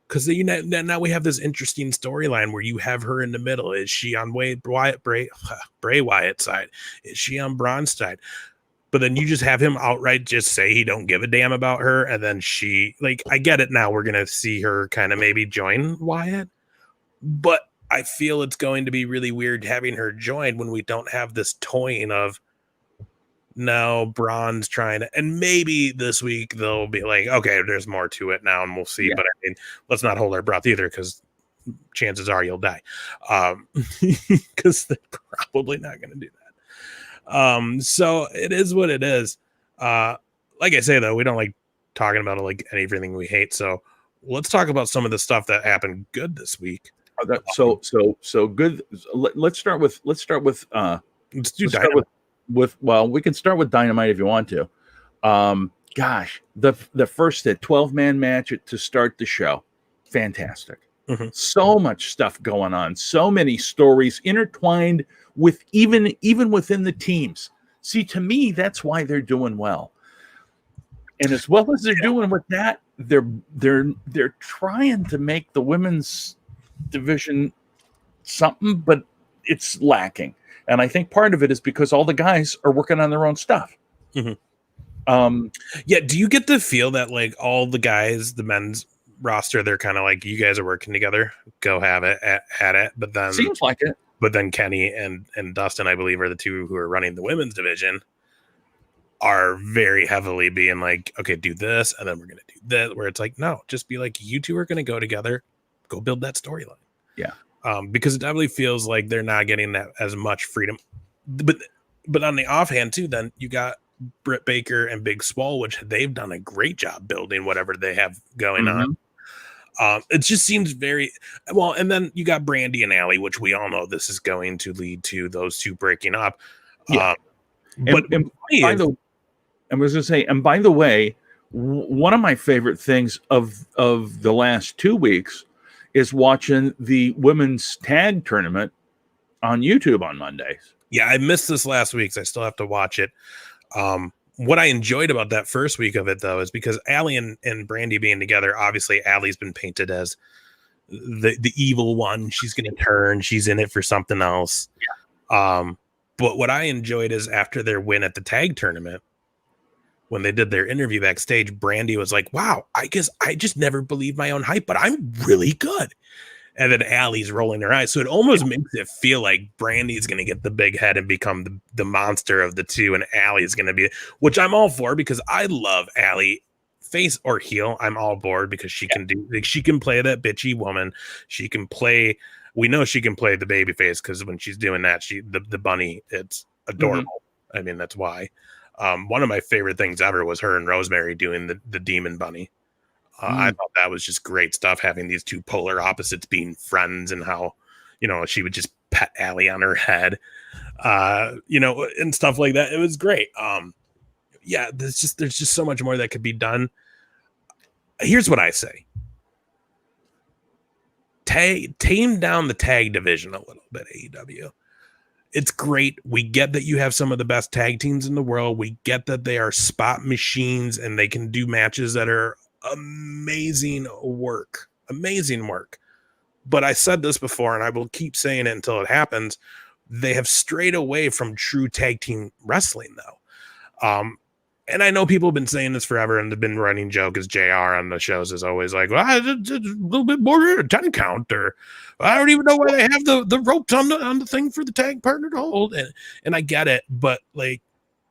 Because now we have this interesting storyline where you have her in the middle. Is she on Bray Wyatt's side? Is she on Braun's side? But then you just have him outright just say he don't give a damn about her. And then she, like, I get it now. We're going to see her kind of maybe join Wyatt. But I feel it's going to be really weird having her join when we don't have this toying of no, Braun's trying to, and maybe this week they'll be like, okay, there's more to it now and we'll see. Yeah. But I mean, let's not hold our breath either because chances are you'll die. Because they're probably not going to do that. So it is what it is. Like I say, though, we don't like talking about it like everything we hate. So let's talk about some of the stuff that happened good this week. So good. Let's start with we can start with Dynamite if you want to. Gosh, the first 12-man match to start the show, fantastic. Mm-hmm. So much stuff going on, so many stories intertwined with even within the teams. See, to me, that's why they're doing well. And as well as they're doing with that, they're trying to make the women's division something, but it's lacking. And I think part of it is because all the guys are working on their own stuff. Mm-hmm. Do you get the feel that like all the guys, the men's roster, they're kind of like, you guys are working together, go have it at it. But then seems like it. But then Kenny and Dustin, I believe, are the two who are running the women's division, are very heavily being like, okay, do this, and then we're gonna do that. Where it's like, no, just be like, you two are gonna go together, go build that storyline. Yeah. Because it definitely feels like they're not getting that as much freedom. But on the offhand too, then you got Britt Baker and Big Swole, which they've done a great job building whatever they have going on. It just seems very well. And then you got Brandy and Allie, which we all know this is going to lead to those two breaking up. Yeah. By the way, one of my favorite things of the last 2 weeks is watching the women's tag tournament on YouTube on Mondays. Yeah, I missed this last week, so I still have to watch it. What I enjoyed about that first week of it, though, is because Allie and Brandy being together, obviously Allie's been painted as the evil one. She's going to turn. She's in it for something else. But what I enjoyed is after their win at the tag tournament, when they did their interview backstage, Brandy was like, wow, I guess I just never believed my own hype, but I'm really good. And then Allie's rolling her eyes. So it almost makes it feel like Brandy's going to get the big head and become the monster of the two. And Allie's going to be, which I'm all for because I love Allie. Face or heel, I'm all board because she can do, like, she can play that bitchy woman. She can play, we know she can play the baby face because when she's doing that, the bunny, it's adorable. I mean, that's why. One of my favorite things ever was her and Rosemary doing the demon bunny. I thought that was just great stuff, having these two polar opposites being friends and how, she would just pet Allie on her head, and stuff like that. It was great. There's just so much more that could be done. Here's what I say. Tame down the tag division a little bit, AEW. It's great. We get that you have some of the best tag teams in the world. We get that they are spot machines and they can do matches that are amazing work. But I said this before and I will keep saying it until it happens. They have strayed away from true tag team wrestling though. And I know people have been saying this forever and they've been running joke as JR on the shows is always like, well, it's a little bit more than a 10 count, or I don't even know why they have the ropes on the thing for the tag partner to hold. And I get it, but like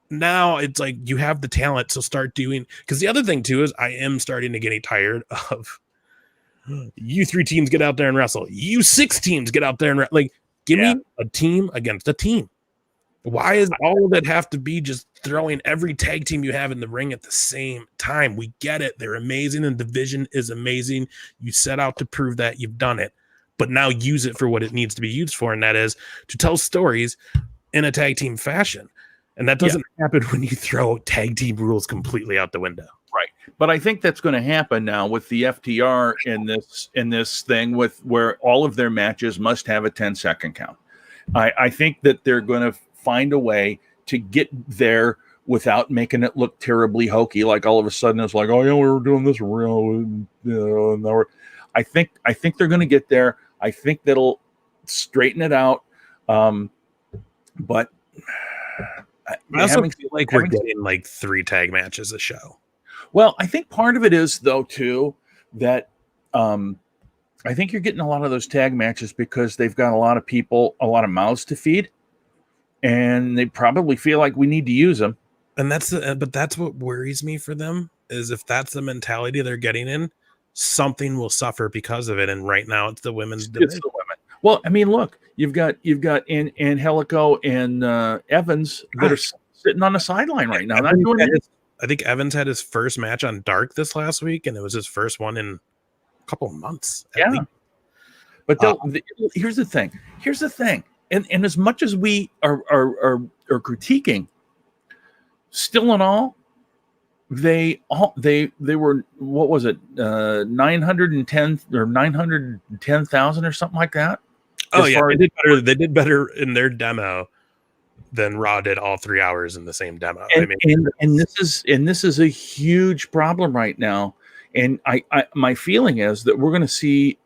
now it's like you have the talent, so start doing, because the other thing too is I am starting to get tired of you 3 teams get out there and wrestle. You 6 teams get out there and like give me a team against a team. Why is all of it have to be just throwing every tag team you have in the ring at the same time? We get it. They're amazing and division is amazing. You set out to prove that you've done it, but now use it for what it needs to be used for. And that is to tell stories in a tag team fashion. And that doesn't happen when you throw tag team rules completely out the window. Right. But I think that's going to happen now with the FTR in this thing with where all of their matches must have a 10-second count. I think that they're going to find a way to get there without making it look terribly hokey. Like all of a sudden it's like, oh yeah, we were doing this real. I think they're going to get there. I think that'll straighten it out. But I also feel like we're getting like 3 tag matches a show. Well, I think part of it is though too that I think you're getting a lot of those tag matches because they've got a lot of people, a lot of mouths to feed. And they probably feel like we need to use them. And but that's what worries me for them is if that's the mentality they're getting in, something will suffer because of it. And right now it's the women's division. It's the women. Well, I mean, look, you've got Angelico and Evans that are sitting on the sideline right now. I think Evans had his first match on Dark this last week, and it was his first one in a couple of months. Yeah. But here's the thing. And as much as we are critiquing, still in all, they were, what was it, 910 or 910,000 or something like that. Oh yeah, they did better in their demo than Raw did all 3 hours in the same demo. And this is a huge problem right now. And my feeling is that we're going to see,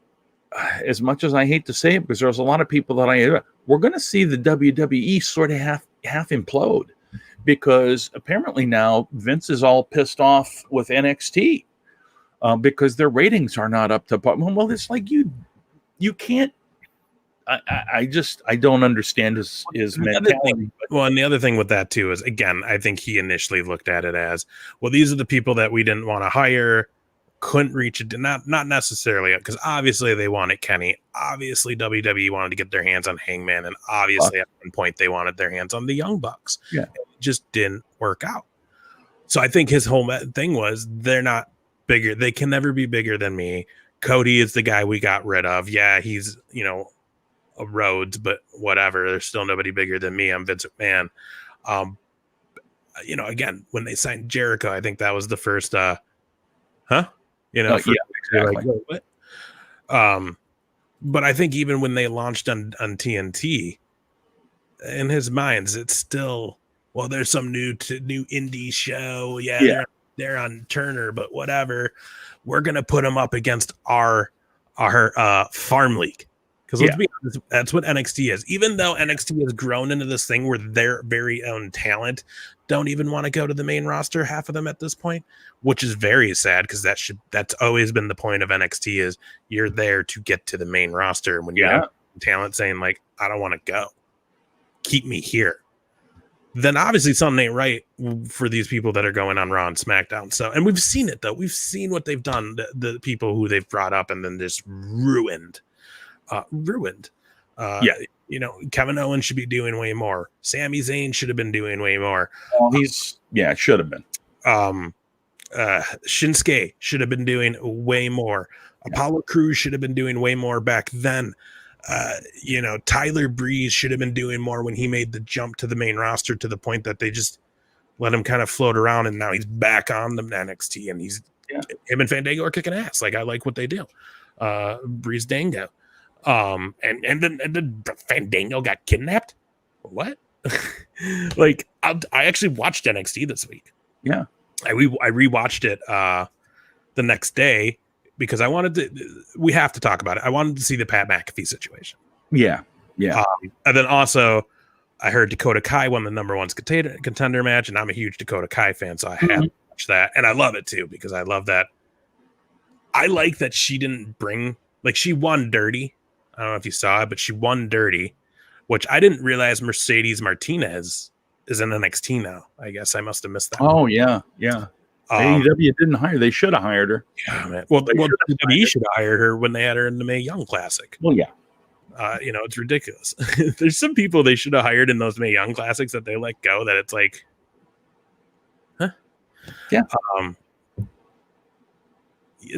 as much as I hate to say it, because there's a lot of people that we're going to see the WWE sort of half implode, because apparently now Vince is all pissed off with NXT because their ratings are not up to par. Well, it's like you can't. I don't understand his mentality. Well, and the other thing with that too is, again, I think he initially looked at it as, well, these are the people that we didn't want to hire. Couldn't reach it, not necessarily, because obviously they wanted Kenny. Obviously WWE wanted to get their hands on Hangman, and obviously at one point they wanted their hands on the Young Bucks. Yeah, it just didn't work out. So I think his whole thing was, they're not bigger. They can never be bigger than me. Cody is the guy we got rid of. Yeah, he's a Rhodes, but whatever. There's still nobody bigger than me. I'm Vince McMahon. Again, when they signed Jericho, I think that was the first. Exactly. Like, what? But I think even when they launched on TNT, in his minds, it's still, well, there's some new indie show. Yeah. They're on Turner, but whatever. We're gonna put them up against our our farm league. Because let's be honest, that's what NXT is. Even though NXT has grown into this thing where their very own talent don't even want to go to the main roster, half of them at this point, which is very sad because that's always been the point of NXT is you're there to get to the main roster. And when you have talent saying like, I don't want to go, keep me here, then obviously something ain't right for these people that are going on Raw and SmackDown. So, and we've seen it though. We've seen what they've done, the people who they've brought up and then just ruined. You know, Kevin Owens should be doing way more. Sami Zayn should have been doing way more. Should have been. Shinsuke should have been doing way more. Apollo Crews should have been doing way more back then. You know, Tyler Breeze should have been doing more when he made the jump to the main roster to the point that they just let him kind of float around, and now he's back on the NXT, and him and Fandango are kicking ass. Like, I like what they do. Breeze Dango. And then Fandango got kidnapped. What? Like, I actually watched NXT this week. Yeah, I rewatched it the next day because I wanted to. We have to talk about it. I wanted to see the Pat McAfee situation. Yeah. And then also, I heard Dakota Kai won the number 1 contender match, and I'm a huge Dakota Kai fan, so I have to watch that, and I love it too because I love that. I like that she didn't bring she won dirty. I don't know if you saw it, but she won dirty, which I didn't realize Mercedes Martinez is in NXT now. I guess I must have missed that. Oh, yeah. AEW didn't hire. They should have hired her. Yeah, man. Well, WWE should have hired her when they had her in the Mae Young Classic. Well, yeah. You know, it's ridiculous. There's some people they should have hired in those Mae Young Classics that they let go that it's like, huh? Yeah.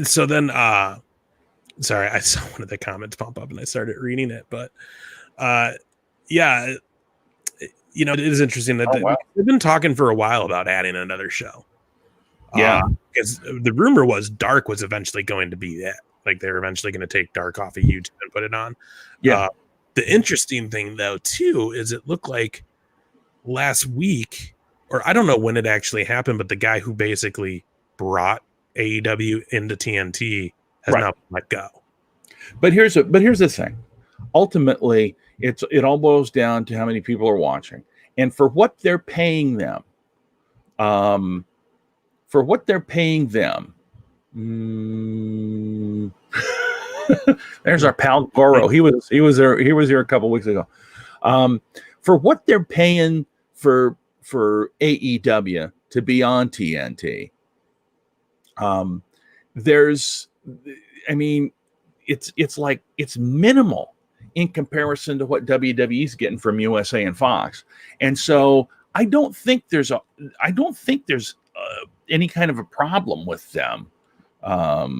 So then, sorry, I saw one of the comments pop up and I started reading it, but yeah, you know, it is interesting that they've been talking for a while about adding another show. Yeah, because the rumor was Dark was eventually going to be that. Like, they're eventually going to take Dark off of YouTube and put it on. Yeah. The interesting thing, though, too, is it looked like last week, or I don't know when it actually happened, but the guy who basically brought AEW into TNT has now been let go. But here's the thing. Ultimately, it all boils down to how many people are watching, and for what they're paying them. There's our pal Goro. He was here a couple weeks ago. For what they're paying for AEW to be on TNT, it's minimal in comparison to what WWE's getting from USA and Fox, and so I don't think there's any kind of a problem with them. No,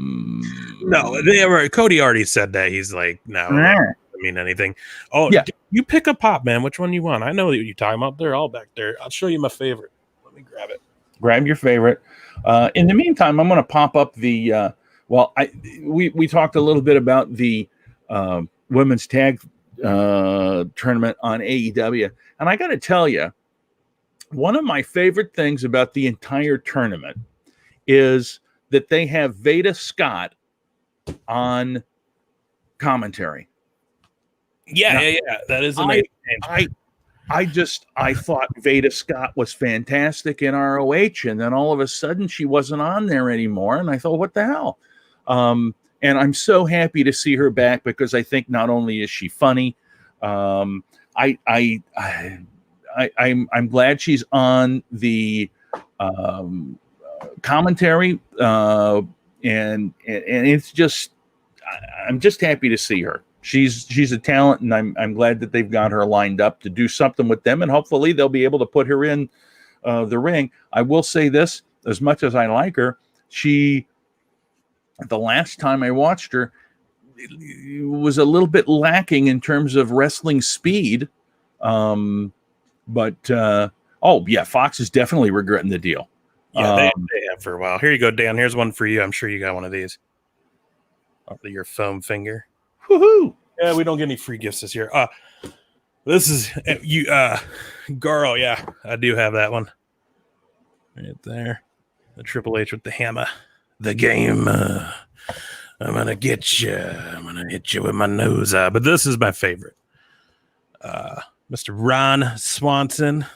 Cody already said that. He's like, no, doesn't mean anything. Oh, yeah. You pick a pop, man. Which one you want? I know what you're talking about. They're all back there. I'll show you my favorite. Let me grab it. Grab your favorite. In the meantime, I'm going to pop up the. We talked a little bit about the women's tag tournament on AEW, and I got to tell you, one of my favorite things about the entire tournament is that they have Veda Scott on commentary. Yeah. That is amazing. I thought Veda Scott was fantastic in ROH, and then all of a sudden she wasn't on there anymore, and I thought, what the hell? And I'm so happy to see her back because I think not only is she funny, I'm glad she's on the commentary, and it's just I'm just happy to see her. She's a talent, and I'm glad that they've got her lined up to do something with them, and hopefully they'll be able to put her in the ring. I will say this: as much as I like her, the last time I watched her, it was a little bit lacking in terms of wrestling speed. But Fox is definitely regretting the deal. Yeah, they have for a while. Here you go, Dan. Here's one for you. I'm sure you got one of these. Your foam finger. Woohoo! Yeah, we don't get any free gifts this year. This is you, Garo. Yeah, I do have that one right there. The Triple H with the hammer. The game. I'm gonna get you. I'm gonna hit you with my nose. But this is my favorite. Mr. Ron Swanson.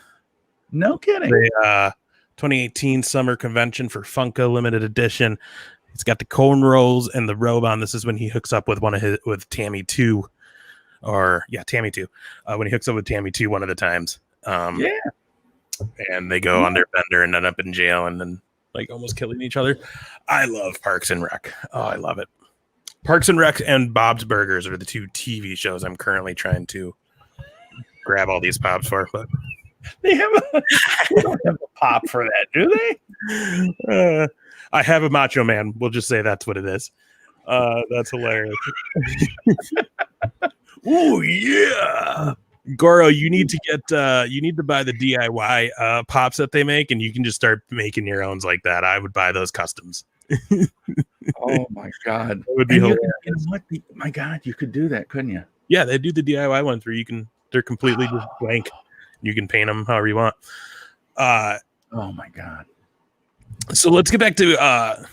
No kidding. The 2018 summer convention for Funko limited edition. He's got the cornrows and the robe on. This is when he hooks up with Tammy 2. Tammy 2. When he hooks up with Tammy 2 one of the times. Yeah. And they go on their bender and end up in jail and then like almost killing each other. I love Parks and Rec. Oh, I love it. Parks and Rec and Bob's Burgers are the 2 TV shows I'm currently trying to grab all these pops for, but they don't have a pop for that, do they? I have a Macho Man. We'll just say that's what it is. That's hilarious. Oh yeah, Goro, you need to buy the DIY pops that they make, and you can just start making your own like that. I would buy those customs. Oh my god, it would be hilarious. My god, you could do that, couldn't you? Yeah, they do the DIY ones where they're completely just blank. You can paint them however you want. Oh my god. So let's get back to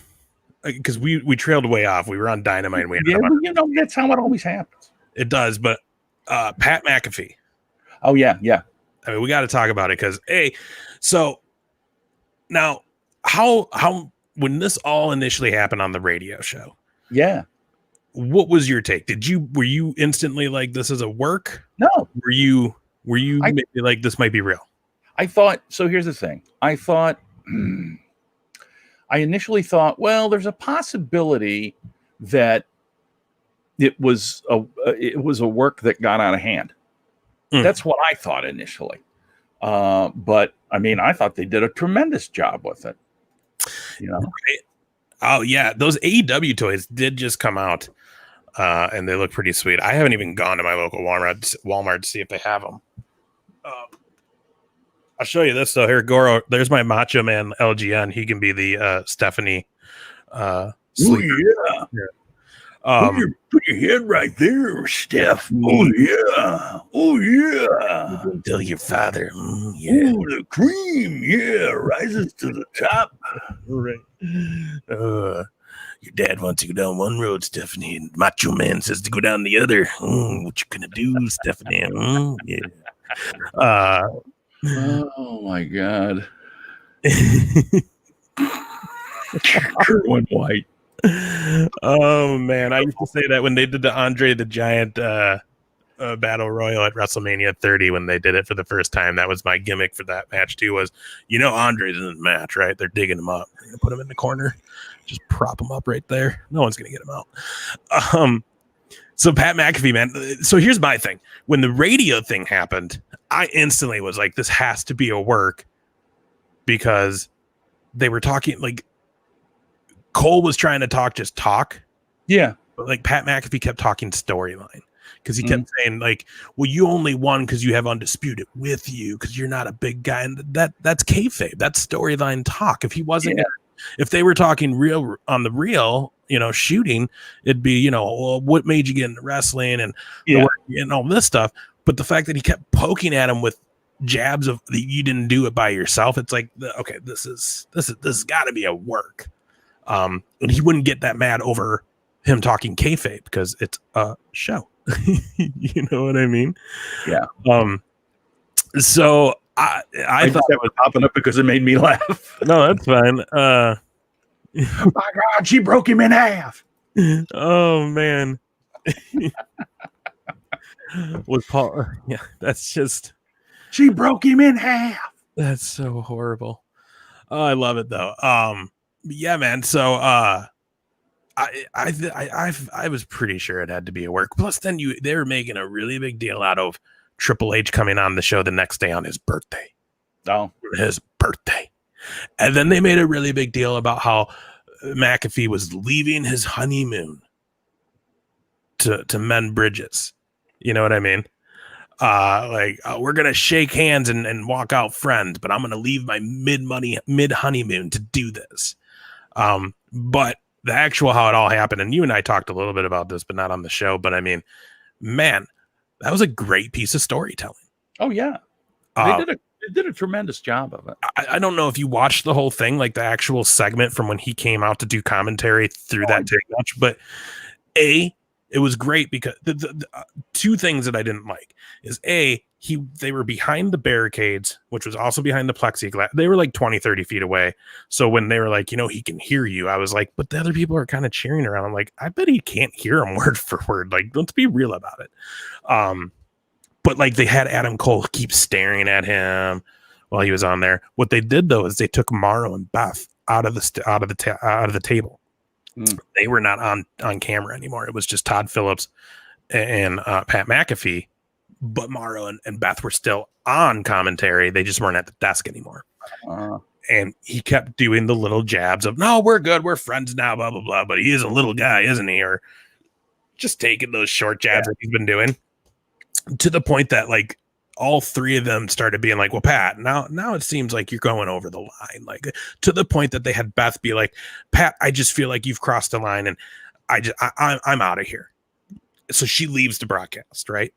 because we trailed way off. We were on Dynamite. And that's how it always happens. It does, but Pat McAfee. Oh yeah. I mean, we got to talk about it because so now how when this all initially happened on the radio show, yeah, what was your take? Were you instantly like this is a work? No. Were you maybe like this might be real? I thought so. Here's the thing. I initially thought, well, there's a possibility that it was a work that got out of hand. That's what I thought initially. But I mean, I thought they did a tremendous job with it. You know? Oh yeah, those AEW toys did just come out, and they look pretty sweet. I haven't even gone to my local Walmart to see if they have them. I'll show you this though. Here, Goro. There's my Macho Man LGN. He can be the Stephanie. Yeah. Put your head right there, Steph. Oh yeah. Tell your father. Yeah. Oh, the cream. Yeah, rises to the top. Right. Your dad wants to go down one road, Stephanie, and Macho Man says to go down the other. What you gonna do, Stephanie? Yeah. Oh my god. Kerwin White. Oh man, I used to say that when they did the Andre the Giant battle royal at WrestleMania 30 when they did it for the first time. That was my gimmick for that match too. Was Andre's in the match, right? They're digging him up. They're gonna put him in the corner, just prop him up right there. No one's gonna get him out. So Pat McAfee, man. So here's my thing. When the radio thing happened, I instantly was like, this has to be a work because they were talking like Cole was trying to talk. Yeah. But like Pat McAfee kept talking storyline because he kept saying like, well, you only won because you have Undisputed with you because you're not a big guy. And that's kayfabe. That's storyline talk. If he wasn't, if they were talking real on the real, shooting, it'd be, well, what made you get into wrestling and the work and all this stuff. But the fact that he kept poking at him with jabs of you didn't do it by yourself, it's like, okay, this has got to be a work. And he wouldn't get that mad over him talking kayfabe because it's a show. You know what I mean? Yeah. So I thought that was popping up because it made me laugh. No, that's fine. My God, she broke him in half. Oh man. With Paul, yeah, that's just she broke him in half. That's so horrible. Oh, I love it though. Yeah, man. So I was pretty sure it had to be a work. Plus, then they were making a really big deal out of Triple H coming on the show the next day on his birthday. Oh, his birthday. And then they made a really big deal about how McAfee was leaving his honeymoon to mend bridges. You know what I mean? We're going to shake hands and walk out friends, but I'm going to leave my mid honeymoon to do this. But the actual how it all happened, and you and I talked a little bit about this, but not on the show. But I mean, man, that was a great piece of storytelling. Oh yeah, It did a tremendous job of it. I don't know if you watched the whole thing, like the actual segment from when he came out to do commentary through that tag match, but it was great because the two things that I didn't like is they were behind the barricades, which was also behind the plexiglass. They were like 20, 30 feet away. So when they were like, he can hear you, I was like, but the other people are kind of cheering around. I'm like, I bet he can't hear him word for word. Like, let's be real about it. But like they had Adam Cole keep staring at him while he was on there. What they did though is they took Morrow and Beth out of the table. They were not on camera anymore. It was just Todd Phillips and Pat McAfee, but Morrow and Beth were still on commentary. They just weren't at the desk anymore. And he kept doing the little jabs of, no, we're good. We're friends now, blah, blah, blah. But he is a little guy, isn't he? Or just taking those short jabs that he's been doing, to the point that like all three of them started being like, well, Pat, now it seems like you're going over the line, like to the point that they had Beth be like, Pat, I just feel like you've crossed the line and I'm out of here. So she leaves the broadcast, right?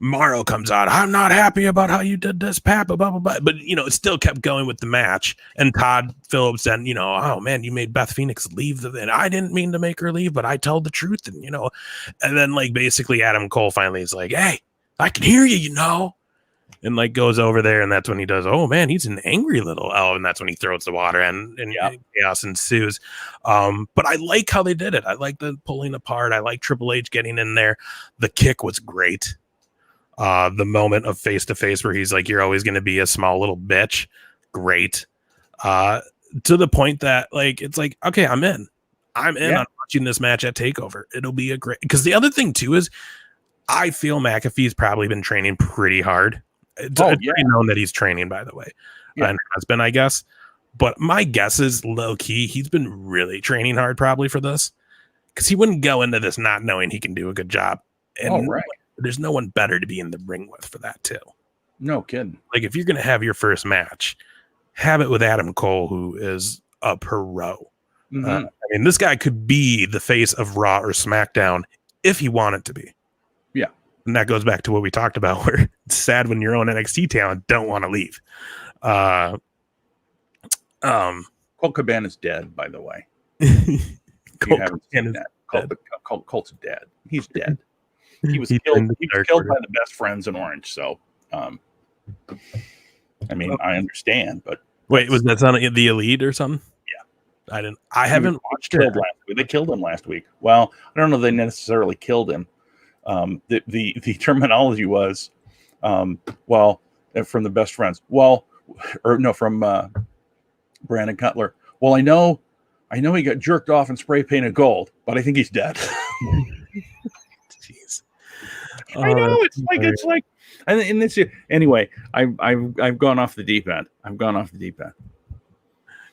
Morrow comes out. I'm not happy about how you did this, Pat, blah, blah, blah. But, it still kept going with the match. And Todd Phillips then, oh, man, you made Beth Phoenix leave. And I didn't mean to make her leave, but I told the truth. And, and then, like, basically Adam Cole finally is like, hey, I can hear you, and, like, goes over there. And that's when he does, oh, man, he's an angry little elf. And that's when he throws the water and chaos ensues. But I like how they did it. I like the pulling apart. I like Triple H getting in there. The kick was great. The moment of face to face where he's like, you're always going to be a small little bitch. Great. To the point that like, it's like, okay, I'm in on watching this match at TakeOver. It'll be a great, because the other thing too is I feel McAfee's probably been training pretty hard. It's pretty known that he's training, by the way, and has been, I guess. But my guess is low key, he's been really training hard probably for this, because he wouldn't go into this not knowing he can do a good job. And there's no one better to be in the ring with for that too. No kidding. Like if you're going to have your first match, have it with Adam Cole, who is a pro. I mean, this guy could be the face of Raw or SmackDown if he wanted to be. Yeah. And that goes back to what we talked about, where it's sad when your own NXT talent don't want to leave. Colt Cabana's dead, by the way. Colt's dead. He's dead. He was killed by the best friends in Orange. So, I mean, I understand, but wait, was that on the Elite or something? Yeah, I haven't watched it. They killed him last week. Well, I don't know if they necessarily killed him. The terminology was, from the best friends. From Brandon Cutler. Well, I know he got jerked off and spray painted gold, but I think he's dead. Jeez. I know it's like, and this anyway. I've gone off the deep end.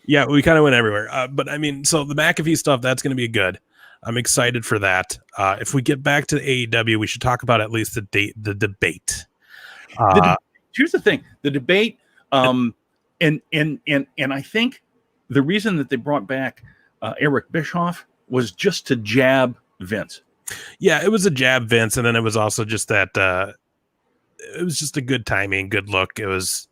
Yeah, we kind of went everywhere. But I mean, so the McAfee stuff, that's going to be good. I'm excited for that. If we get back to the AEW, we should talk about at least the debate. Here's the thing: the debate, and I think the reason that they brought back Eric Bischoff was just to jab Vince. Yeah, it was a jab Vince, and then it was also just that it was just a good timing, good look. It was,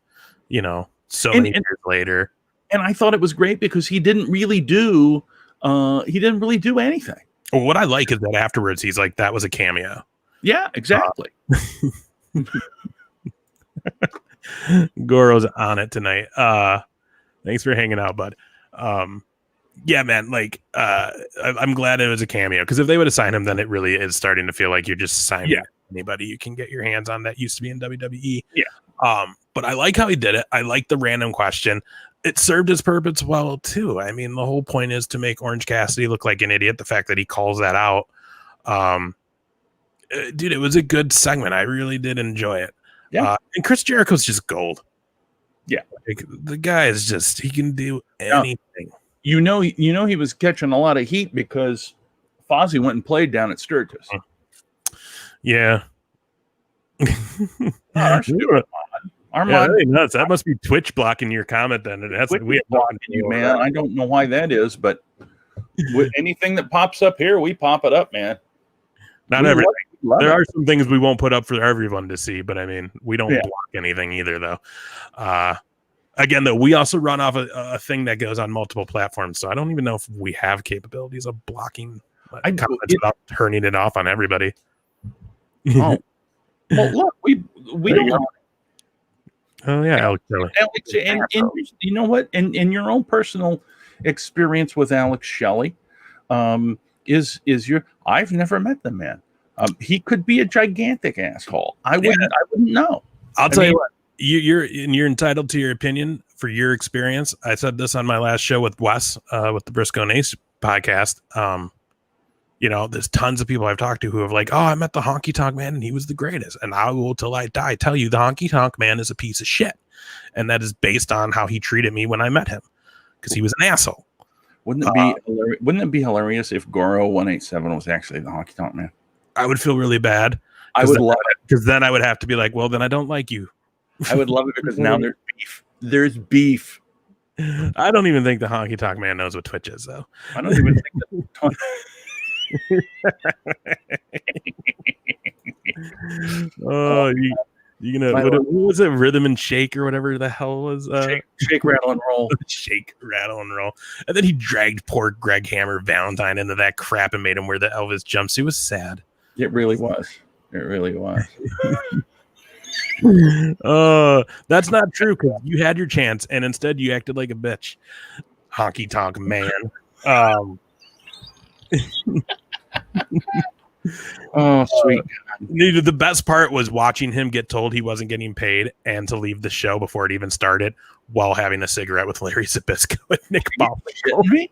many years later. And I thought it was great because he didn't really do anything. Well, what I like is that afterwards he's like, that was a cameo. Yeah, exactly. Goro's on it tonight. Thanks for hanging out, bud. Yeah, man, like I'm glad it was a cameo, because if they would have signed him, then it really is starting to feel like you're just signing anybody you can get your hands on that used to be in WWE. Yeah. But I like how he did it. I like the random question. It served his purpose well too. I mean, the whole point is to make Orange Cassidy look like an idiot. The fact that he calls that out, dude, it was a good segment. I really did enjoy it. Yeah. And Chris Jericho's just gold. Yeah. Like, the guy is just, he can do anything. He was catching a lot of heat because Fozzy went and played down at Sturgis. Yeah. Armand, really nuts. That must be Twitch blocking your comment then. We blocking you, man. I don't know why that is, but with anything that pops up here, we pop it up, man. Not everything. There are some things we won't put up for everyone to see, but I mean, we don't Yeah. block anything either, though. Again, though, we also run off a thing that goes on multiple platforms, so I don't even know if we have capabilities of blocking comments without turning it off on everybody. Oh, well, look, we don't know. Oh yeah, Alex, and you know what? In your own personal experience with Alex Shelley, is your I've never met the man. He could be a gigantic asshole. I wouldn't know. I'll tell you what. You're entitled to your opinion for your experience. I said this on my last show with Wes, with the Briscoe and Ace podcast. There's tons of people I've talked to who have like, oh, I met the Honky Tonk Man and he was the greatest. And I will, till I die, tell you the Honky Tonk Man is a piece of shit. And that is based on how he treated me when I met him, because he was an asshole. Wouldn't it be hilarious if Goro 187 was actually the Honky Tonk Man? I would feel really bad. I would love it, because then I would have to be like, well, then I don't like you. I would love it because now there's beef. There's beef. I don't even think the Honky Tonk Man knows what Twitch is, though. I don't even think that. You gonna what was it? Rhythm and Shake or whatever the hell was shake, rattle, and roll. Shake, rattle, and roll. And then he dragged poor Greg Hammer Valentine into that crap and made him wear the Elvis jumpsuit. It was sad. It really was. That's not true, because you had your chance and instead you acted like a bitch. Honky Tonk Man. Oh, sweet. The best part was watching him get told he wasn't getting paid and to leave the show before it even started while having a cigarette with Larry Zbyszko and Nick Baldwin.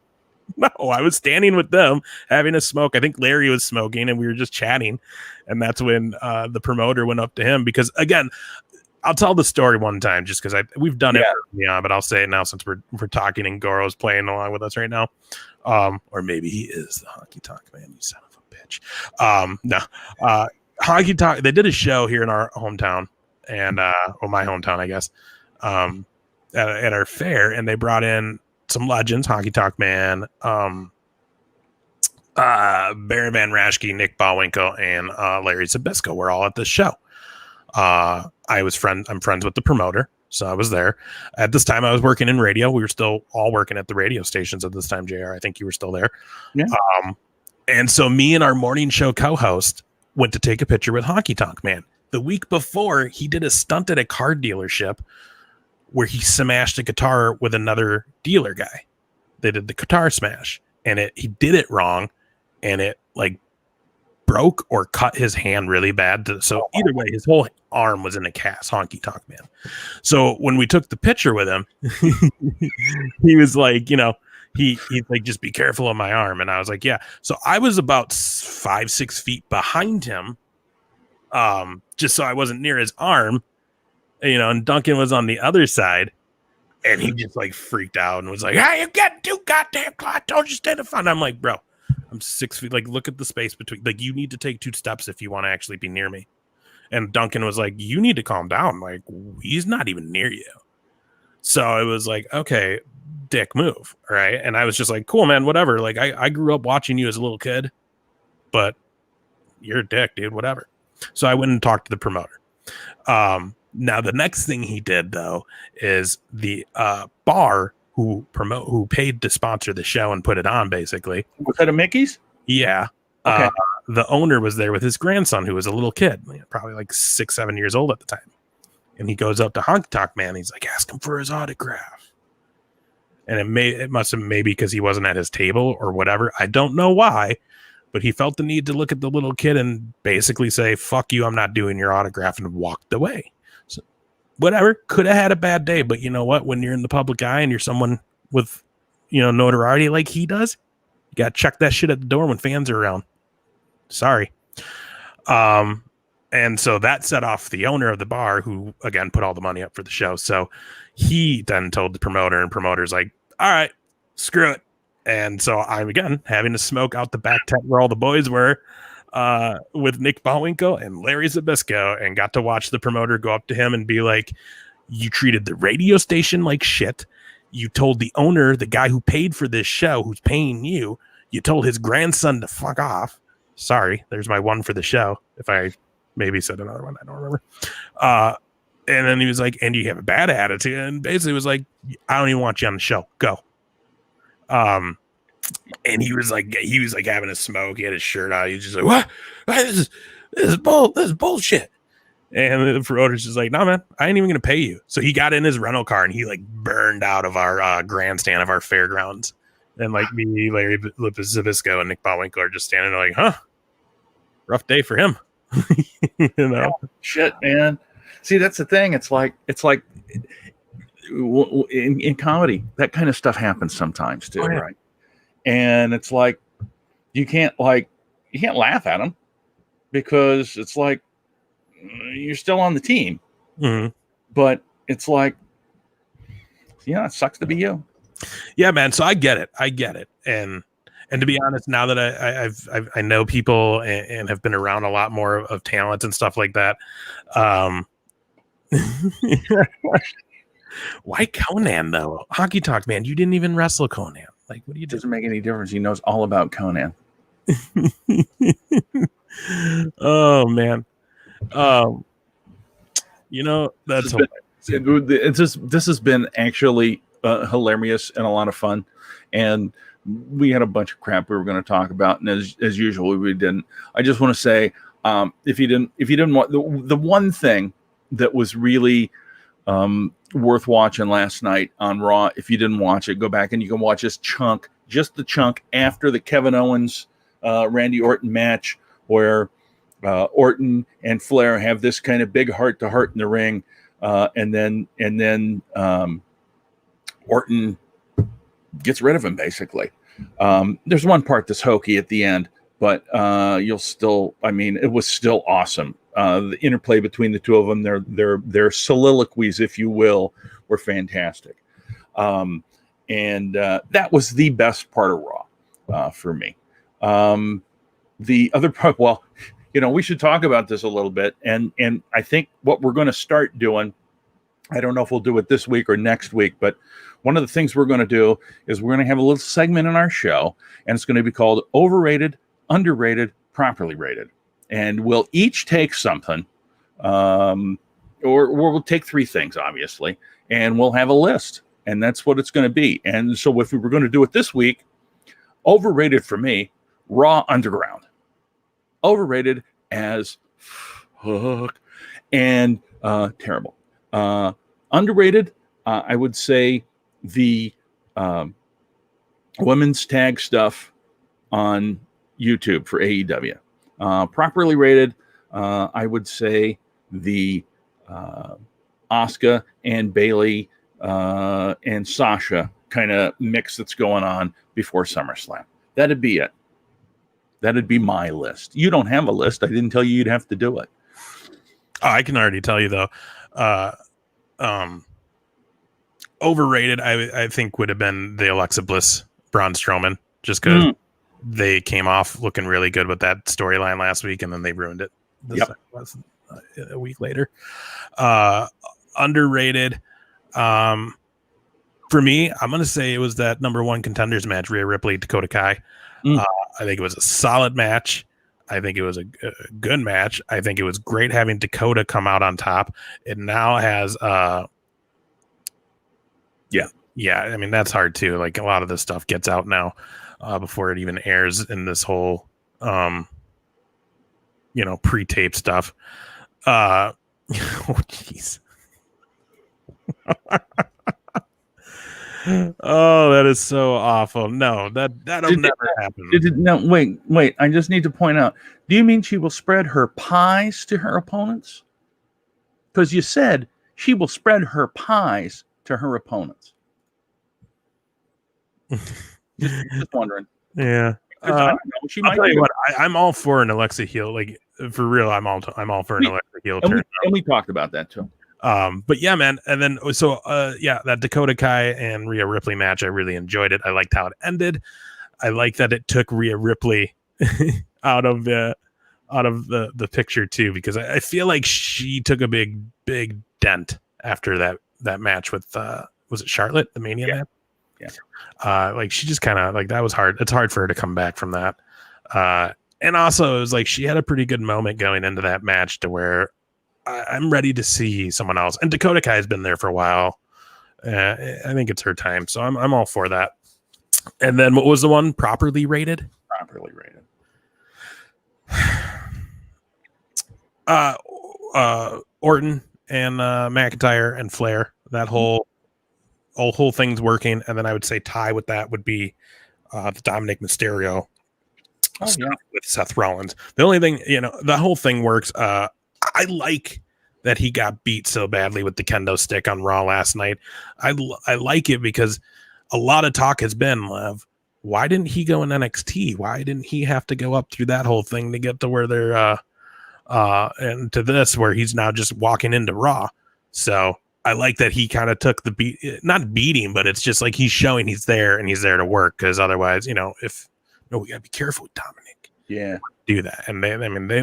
No, I was standing with them having a smoke. I think Larry was smoking and we were just chatting. And that's when the promoter went up to him, because, again, I'll tell the story one time just because we've done it. Yeah, but I'll say it now since we're talking and Goro's playing along with us right now. Or maybe he is the Honky Tonk Man, you son of a bitch. No. Honky Tonk, they did a show here in our hometown, and my hometown, I guess, at our fair, and they brought in some legends, Honky Tonk Man, Baron Van Raschke, Nick Ballwinkle, and Larry Zbyszko were all at this show. I'm friends with the promoter, so I was there. At this time, I was working in radio. We were still all working at the radio stations at this time, JR. I think you were still there. Yeah. And so me and our morning show co-host went to take a picture with Honky Tonk Man. The week before, he did a stunt at a car dealership where he smashed a guitar with another dealer guy. They did the guitar smash, and he did it wrong, and it like broke or cut his hand really bad. So either way, his whole arm was in a cast, Honky Tonk Man. So when we took the picture with him, he was like, he's like, just be careful of my arm. And I was like, yeah. So I was about 5-6 feet behind him, just so I wasn't near his arm, and Duncan was on the other side, and he just like freaked out and was like, hey, you getting too goddamn close. Don't you stand in front. I'm like, bro, I'm 6 feet. Like, look at the space between, like, you need to take 2 steps if you want to actually be near me. And Duncan was like, you need to calm down. Like, he's not even near you. So it was like, okay, dick move. Right. And I was just like, cool, man, whatever. Like, I grew up watching you as a little kid, but you're a dick, dude, whatever. So I went and talked to the promoter. Now the next thing he did, though, is the bar who paid to sponsor the show and put it on, basically. Was that a Mickey's? Yeah. Okay. The owner was there with his grandson, who was a little kid, probably like 6-7 years old at the time. And he goes up to Honky Tonk Man. He's like, ask him for his autograph. And it must have maybe because he wasn't at his table or whatever. I don't know why, but he felt the need to look at the little kid and basically say, fuck you, I'm not doing your autograph, and walked away. So whatever, could have had a bad day, but you know what? When you're in the public eye and you're someone with, notoriety like he does, you got to check that shit at the door when fans are around. Sorry. And so that set off the owner of the bar, who again put all the money up for the show. So he then told the promoter, and promoter's like, all right, screw it. And so I'm again having to smoke out the back tent where all the boys were, with Nick Ballwinkle and Larry Zbyszko, and got to watch the promoter go up to him and be like, you treated the radio station like shit. You told the owner, the guy who paid for this show, who's paying you, you told his grandson to fuck off. Sorry, there's my one for the show. If I maybe said another one, I don't remember. And then he was like, and you have a bad attitude. And basically was like, I don't even want you on the show. Go. And he was like having a smoke. He had his shirt out. He was just like, what? This is bullshit. And the promoter's just like, no, man, I ain't even going to pay you. So he got in his rental car and he like burned out of our grandstand of our fairgrounds. And like me, Larry Zabisco, and Nick Ballwinkle are just standing there like, huh, rough day for him. You know, shit, man. See, that's the thing. It's like in comedy, that kind of stuff happens sometimes too, right? And it's like you can't laugh at them because it's like you're still on the team. Mm-hmm. But it's like, yeah, it sucks to be you. Yeah, man. So I get it. And to be honest, now that I know people and have been around a lot more of talent and stuff like that. Why Conan though? Hockey Talk, man. You didn't even wrestle Conan. Like, what do you do? Doesn't make any difference. He knows all about Conan. Oh man. You know, that's this has been actually hilarious and a lot of fun. And we had a bunch of crap we were going to talk about, and as usual, we didn't. I just want to say, if you didn't want the one thing that was really worth watching last night on Raw, if you didn't watch it, go back and you can watch just the chunk after the Kevin Owens Randy Orton match, where Orton and Flair have this kind of big heart-to-heart in the ring, and then Orton gets rid of him, basically. There's one part that's hokey at the end, but it was still awesome. The interplay between the two of them, their soliloquies, if you will, were fantastic. And that was the best part of Raw for me. The other part, well, we should talk about this a little bit. And I think what we're going to start doing, I don't know if we'll do it this week or next week, but one of the things we're going to do is we're going to have a little segment in our show, and it's going to be called Overrated, Underrated, Properly Rated. And we'll each take something, or we'll take three things, obviously, and we'll have a list. And that's what it's going to be. And so if we were going to do it this week, overrated for me, Raw Underground. Overrated as fuck and terrible. Underrated, I would say the women's tag stuff on YouTube for AEW. Properly rated, I would say the Asuka and Bayley and Sasha kind of mix that's going on before SummerSlam. That'd be it. That'd be my list. You don't have a list. I didn't tell you you'd have to do it. Oh, I can already tell you though. Overrated, I think would have been the Alexa Bliss Braun Strowman, just because they came off looking really good with that storyline last week, and then they ruined it. A week later. Underrated. For me, I'm going to say it was that number one contenders match, Rhea Ripley, Dakota Kai. I think it was a solid match. I think it was a good match. I think it was great having Dakota come out on top. It now has, yeah. I mean, that's hard too. Like a lot of this stuff gets out now before it even airs in this whole, pre-tape stuff. Oh, jeez. Oh, that is so awful. No, that'll never happen. No, wait. I just need to point out. Do you mean she will spread her pies to her opponents? Because you said she will spread her pies to her opponents. just wondering. Yeah. I don't know. She might. Tell you what, I'm all for an Alexa heel. Like for real, I'm all for an Alexa heel turn. And we talked about that too. But yeah, man. And then, that Dakota Kai and Rhea Ripley match, I really enjoyed it. I liked how it ended. I like that it took Rhea Ripley out of the picture too, because I feel like she took a big dent after that match with, was it Charlotte, the Mania match? Yeah. Like she just kind of like, that was hard. It's hard for her to come back from that. And also, it was like she had a pretty good moment going into that match to where I'm ready to see someone else. And Dakota Kai has been there for a while. I think it's her time, so I'm all for that. And then what was the one properly rated? Properly rated. Orton and McIntyre and Flair. That whole thing's working. And then I would say tie with that would be the Dominic Mysterio with Seth Rollins. The only thing, the whole thing works. I like that he got beat so badly with the kendo stick on Raw last night. I like it because a lot of talk has been, Lev, why didn't he go in NXT? Why didn't he have to go up through that whole thing to get to where they're and to this where he's now just walking into Raw? So I like that he kind of took the not beating, but it's just like he's showing he's there and he's there to work, because otherwise, we gotta be careful with Dominic. Yeah, do that. And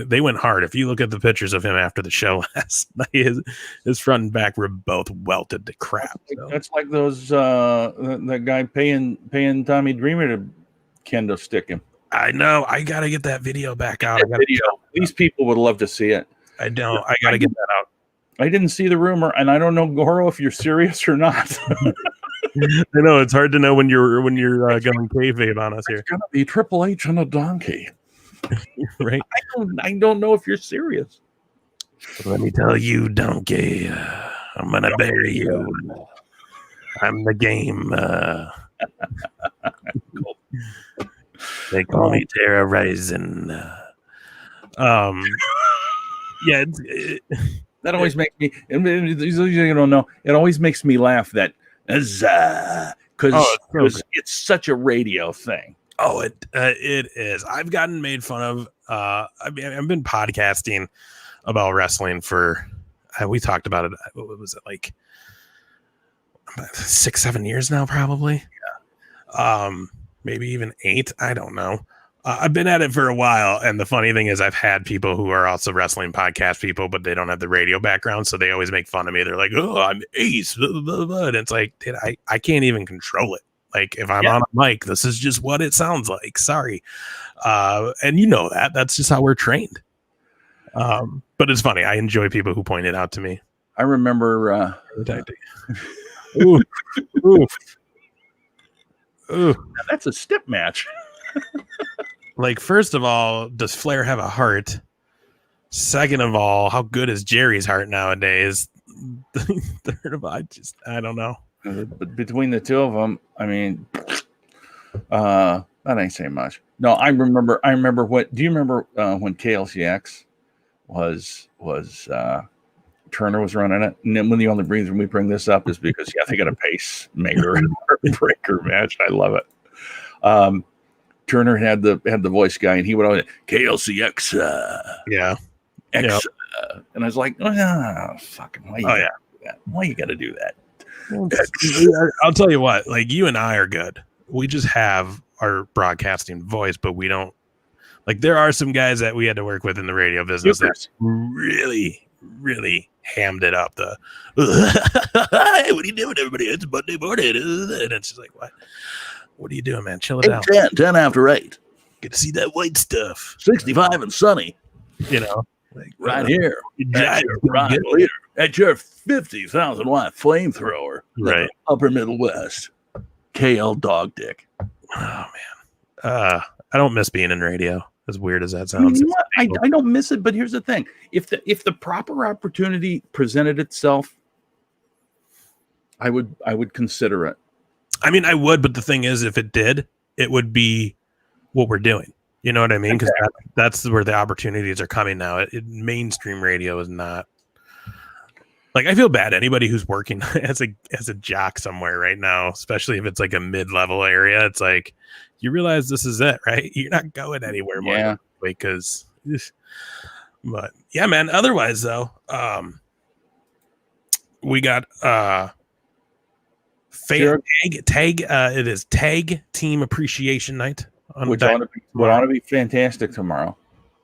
they went hard. If you look at the pictures of him after the show last night, his front and back were both welted to crap. That's like those that guy paying Tommy Dreamer to kendo stick him. I know. I gotta get that video back out. These people would love to see it. I don't. I gotta get that out. I didn't see the rumor, and I don't know, Goro, if you're serious or not. I know it's hard to know when you're going kayfabe on us here. It's gonna be Triple H on a donkey, right? I don't know if you're serious. Let me tell you, donkey, I'm gonna bury you. I'm the game. They call me terrorizing. Yeah. That always makes me. You don't know. It always makes me laugh. That because it's such a radio thing. Oh, it is. I've gotten made fun of. I've been podcasting about wrestling for. We talked about it. What was it, like 6-7 years now? Probably. Yeah. Maybe even 8. I don't know. I've been at it for a while, and the funny thing is I've had people who are also wrestling podcast people, but they don't have the radio background, so they always make fun of me. They're like, "Oh, I'm Ace," and it's like, dude, I can't even control it. Like, if I'm on a mic, this is just what it sounds like. Sorry. And you know that's just how we're trained. But it's funny. I enjoy people who point it out to me. I remember ooh. That's a step match. Like, first of all, does Flair have a heart? Second of all, how good is Jerry's heart nowadays? Third of all, I don't know. But between the two of them, I mean, that ain't saying much. No, I remember what. Do you remember when KLCX was Turner was running it? And then when the only reason we bring this up is because they got a pacemaker breaker match. I love it. Turner had the voice guy, and he would always KLCX. X. And I was like, fucking why? Why you got to do that? I'll tell you what. Like, you and I are good. We just have our broadcasting voice, but we don't. Like, there are some guys that we had to work with in the radio business that really, really hammed it up. Hey, what are you doing, everybody? It's Monday morning, and it's just like, what? What are you doing, man? Chill it out. 10 after 8. Get to see that white stuff. 65 and sunny. Like, right here. At your 50,000 watt flamethrower. Right. Upper Midwest. KL Dog Dick. Oh, man. I don't miss being in radio, as weird as that sounds. I don't miss it, but here's the thing. If the proper opportunity presented itself, I would consider it. I mean, I would, but the thing is, if it did, it would be what we're doing. You know what I mean? Because that's where the opportunities are coming now. Mainstream radio is not. Like, I feel bad. Anybody who's working as a jock somewhere right now, especially if it's like a mid-level area, it's like, you realize this is it, right? You're not going anywhere more. Yeah. Because, but yeah, man. Otherwise, though, we got tag. It is Tag Team Appreciation Night, which ought to be fantastic tomorrow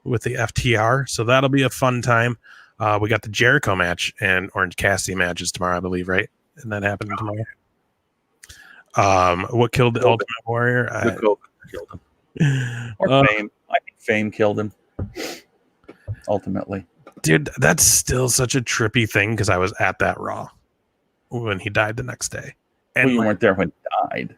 with the FTR. So that'll be a fun time. We got the Jericho match and Orange Cassidy matches tomorrow, I believe, right? And that happening tomorrow. What killed the Ultimate Warrior? Killed him. Or fame. I think fame killed him. Ultimately. Dude, that's still such a trippy thing because I was at that Raw when he died the next day. And well, you weren't there when he died.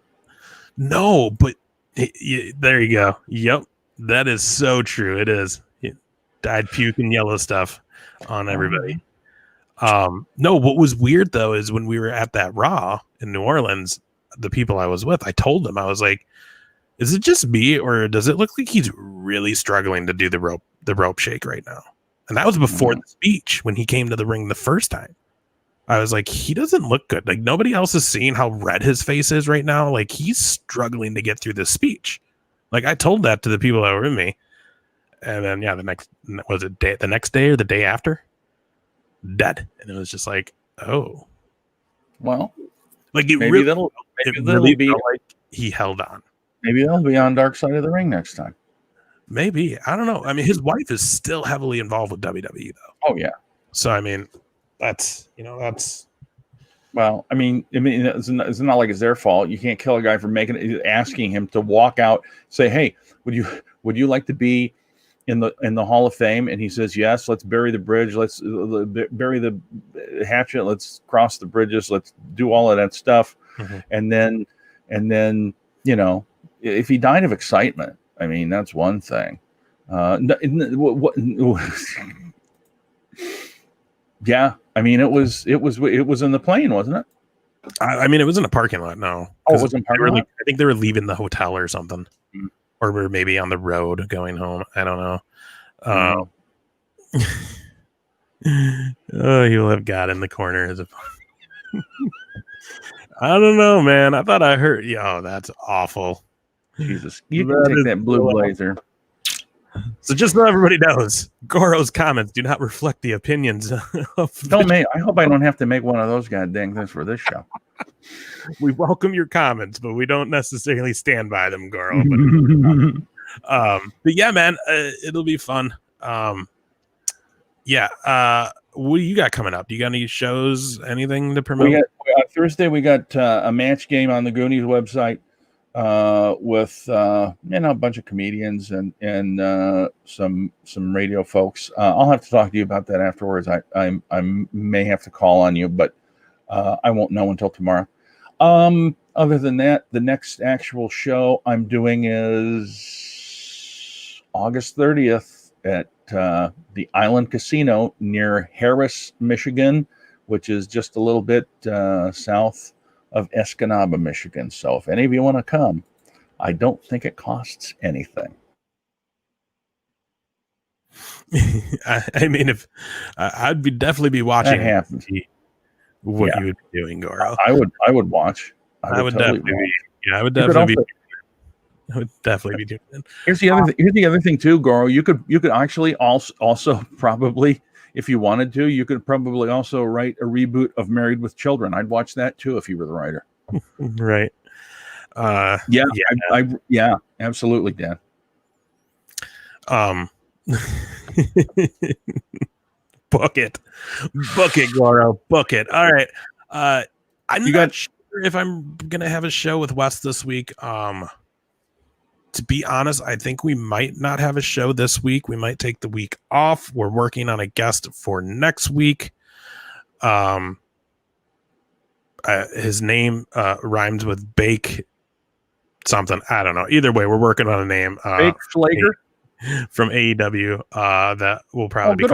No, but there you go. Yep. That is so true. It is. He died puking yellow stuff on everybody. No, what was weird though is when we were at that Raw in New Orleans, the people I was with, I told them, I was like, is it just me or does it look like he's really struggling to do the rope shake right now? And that was before the speech when he came to the ring the first time. I was like, he doesn't look good. Like nobody else is seeing how red his face is right now. Like he's struggling to get through this speech. Like I told that to the people that were with me. And then, yeah, the next day or the day after? Dead. And it was just like, oh. Well, like it maybe really, that'll really be felt like he held on. Maybe that'll be on Dark Side of the Ring next time. Maybe. I don't know. I mean, his wife is still heavily involved with WWE though. Oh yeah. So I mean, that's well, I mean, it's not like it's their fault. You can't kill a guy for asking him to walk out, say, "Hey, would you like to be in the Hall of Fame?" And he says, "Yes." Let's bury the bridge. Let's bury the hatchet. Let's cross the bridges. Let's do all of that stuff. Mm-hmm. And then if he died of excitement, I mean, that's one thing. Yeah, I mean, it was in the plane, wasn't it? I mean, it was in a parking lot. No, oh, it was in parking lot. I think they were leaving the hotel or something, or we were maybe on the road going home. I don't know. Oh, you'll have God in the corner as a. I don't know, man. I thought I heard. Oh, that's awful. Jesus, you can take that blue blazer. So just so everybody knows, Goro's comments do not reflect the opinions of I hope I don't have to make one of those goddamn things for this show. We welcome your comments, but we don't necessarily stand by them, Goro. But yeah, man, it'll be fun. What do you got coming up? Do you got any shows, anything to promote? Thursday, we got a match game on the Goonies website. With a bunch of comedians and some radio folks. I'll have to talk to you about that afterwards. I may have to call on you, but I won't know until tomorrow. Other than that, the next actual show I'm doing is August 30th at the Island Casino near Harris, Michigan, which is just a little bit south of Escanaba, Michigan. So if any of you want to come, I don't think it costs anything. I mean, if I'd definitely be watching what you would be doing, Goro. I would watch. I would definitely be doing it. Here's the other thing too, Goro. You could actually also probably, if you wanted to, you could probably also write a reboot of Married with Children. I'd watch that too if you were the writer. Right. Yeah, absolutely, Dan. Book it, Goro. Book it. All right. I'm not sure if I'm gonna have a show with Wes this week. To be honest, I think we might not have a show this week. We might take the week off. We're working on a guest for next week. His name rhymes with Bake something. I don't know. Either way, we're working on a name. Bake Schlager from AEW. That will probably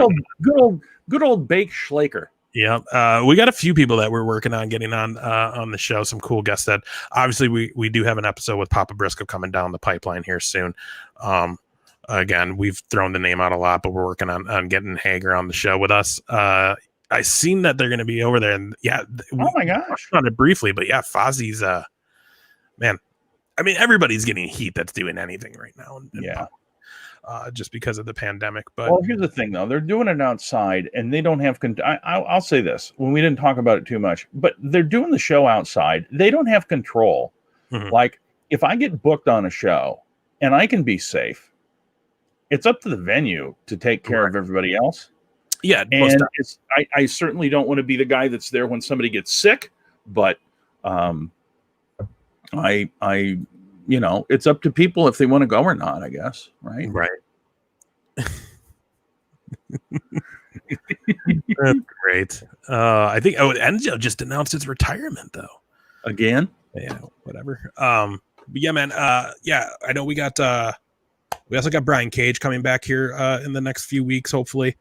good old Bake Schlager. Yeah, we got a few people that we're working on getting on the show. Some cool guests that obviously we do have an episode with Papa Briscoe coming down the pipeline here soon. Again, we've thrown the name out a lot, but we're working on getting Hager on the show with us. I seen that they're going to be over there, and oh my gosh, on it briefly, but yeah, Fozzie's man. I mean, everybody's getting heat that's doing anything right now. Just because of the pandemic. But here's the thing, though. They're doing it outside, and they don't have I'll say this, when we didn't talk about it too much, but they're doing the show outside. They don't have control. Mm-hmm. Like, if I get booked on a show and I can be safe, it's up to the venue to take care of everybody else. Yeah. And I certainly don't want to be the guy that's there when somebody gets sick, but I you know, it's up to people if they want to go or not, I guess. Right. That's great. I think Enzo just announced his retirement though. Again. Yeah, whatever. But yeah, man. Yeah, I know we also got Brian Cage coming back here in the next few weeks, hopefully.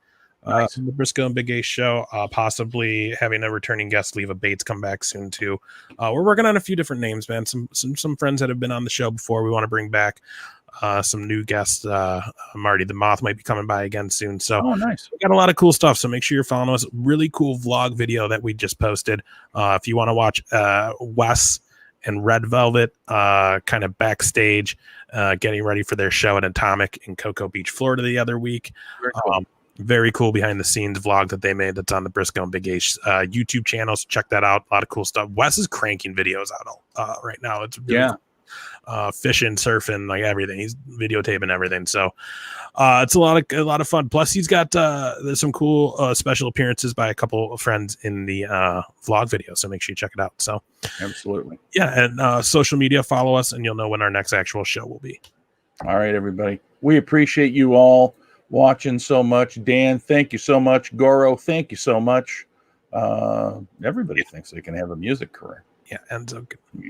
Nice. The Briscoe and Big A show, possibly having a returning guest, Leva Bates, come back soon too. We're working on a few different names, man. Some friends that have been on the show before. We want to bring back some new guests. Marty the Moth might be coming by again soon. So nice. We got a lot of cool stuff. So make sure you're following us. Really cool vlog video that we just posted. If you want to watch Wes and Red Velvet kind of backstage, getting ready for their show at Atomic in Cocoa Beach, Florida the other week. Very cool behind the scenes vlog that they made that's on the Briscoe and Big H YouTube channels. Check that out. A lot of cool stuff. Wes is cranking videos out right now. It's really cool. Fishing, surfing, like everything. He's videotaping everything. So it's a lot of fun. Plus he's got there's some cool special appearances by a couple of friends in the vlog video. So make sure you check it out. So absolutely. Yeah. And social media, follow us and you'll know when our next actual show will be. All right, everybody. We appreciate you all watching so much. Dan, thank you so much. Goro, thank you so much. Everybody thinks they can have a music career. Yeah, Enzo.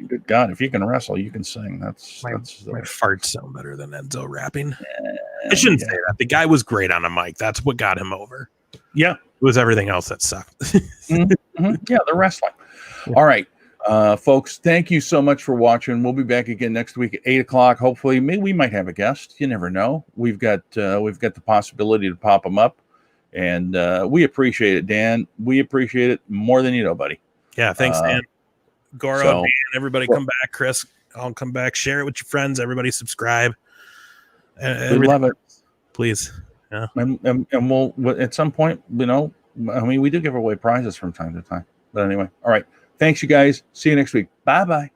Good God, if you can wrestle, you can sing. That's my farts sound better than Enzo rapping. I shouldn't say that. The guy was great on a mic. That's what got him over. Yeah, it was everything else that sucked. Mm-hmm. Yeah, the wrestling. Yeah. All right. Folks, thank you so much for watching. We'll be back again next week at 8:00. Hopefully, maybe we might have a guest. You never know. We've got the possibility to pop them up, and we appreciate it, Dan. We appreciate it more than you know, buddy. Yeah, thanks, Dan. Goro, Dan, everybody come back. Chris, I'll come back. Share it with your friends. Everybody subscribe. We love it. Please. Yeah. And we'll at some point, you know, I mean, we do give away prizes from time to time. But anyway, all right. Thanks, you guys. See you next week. Bye-bye.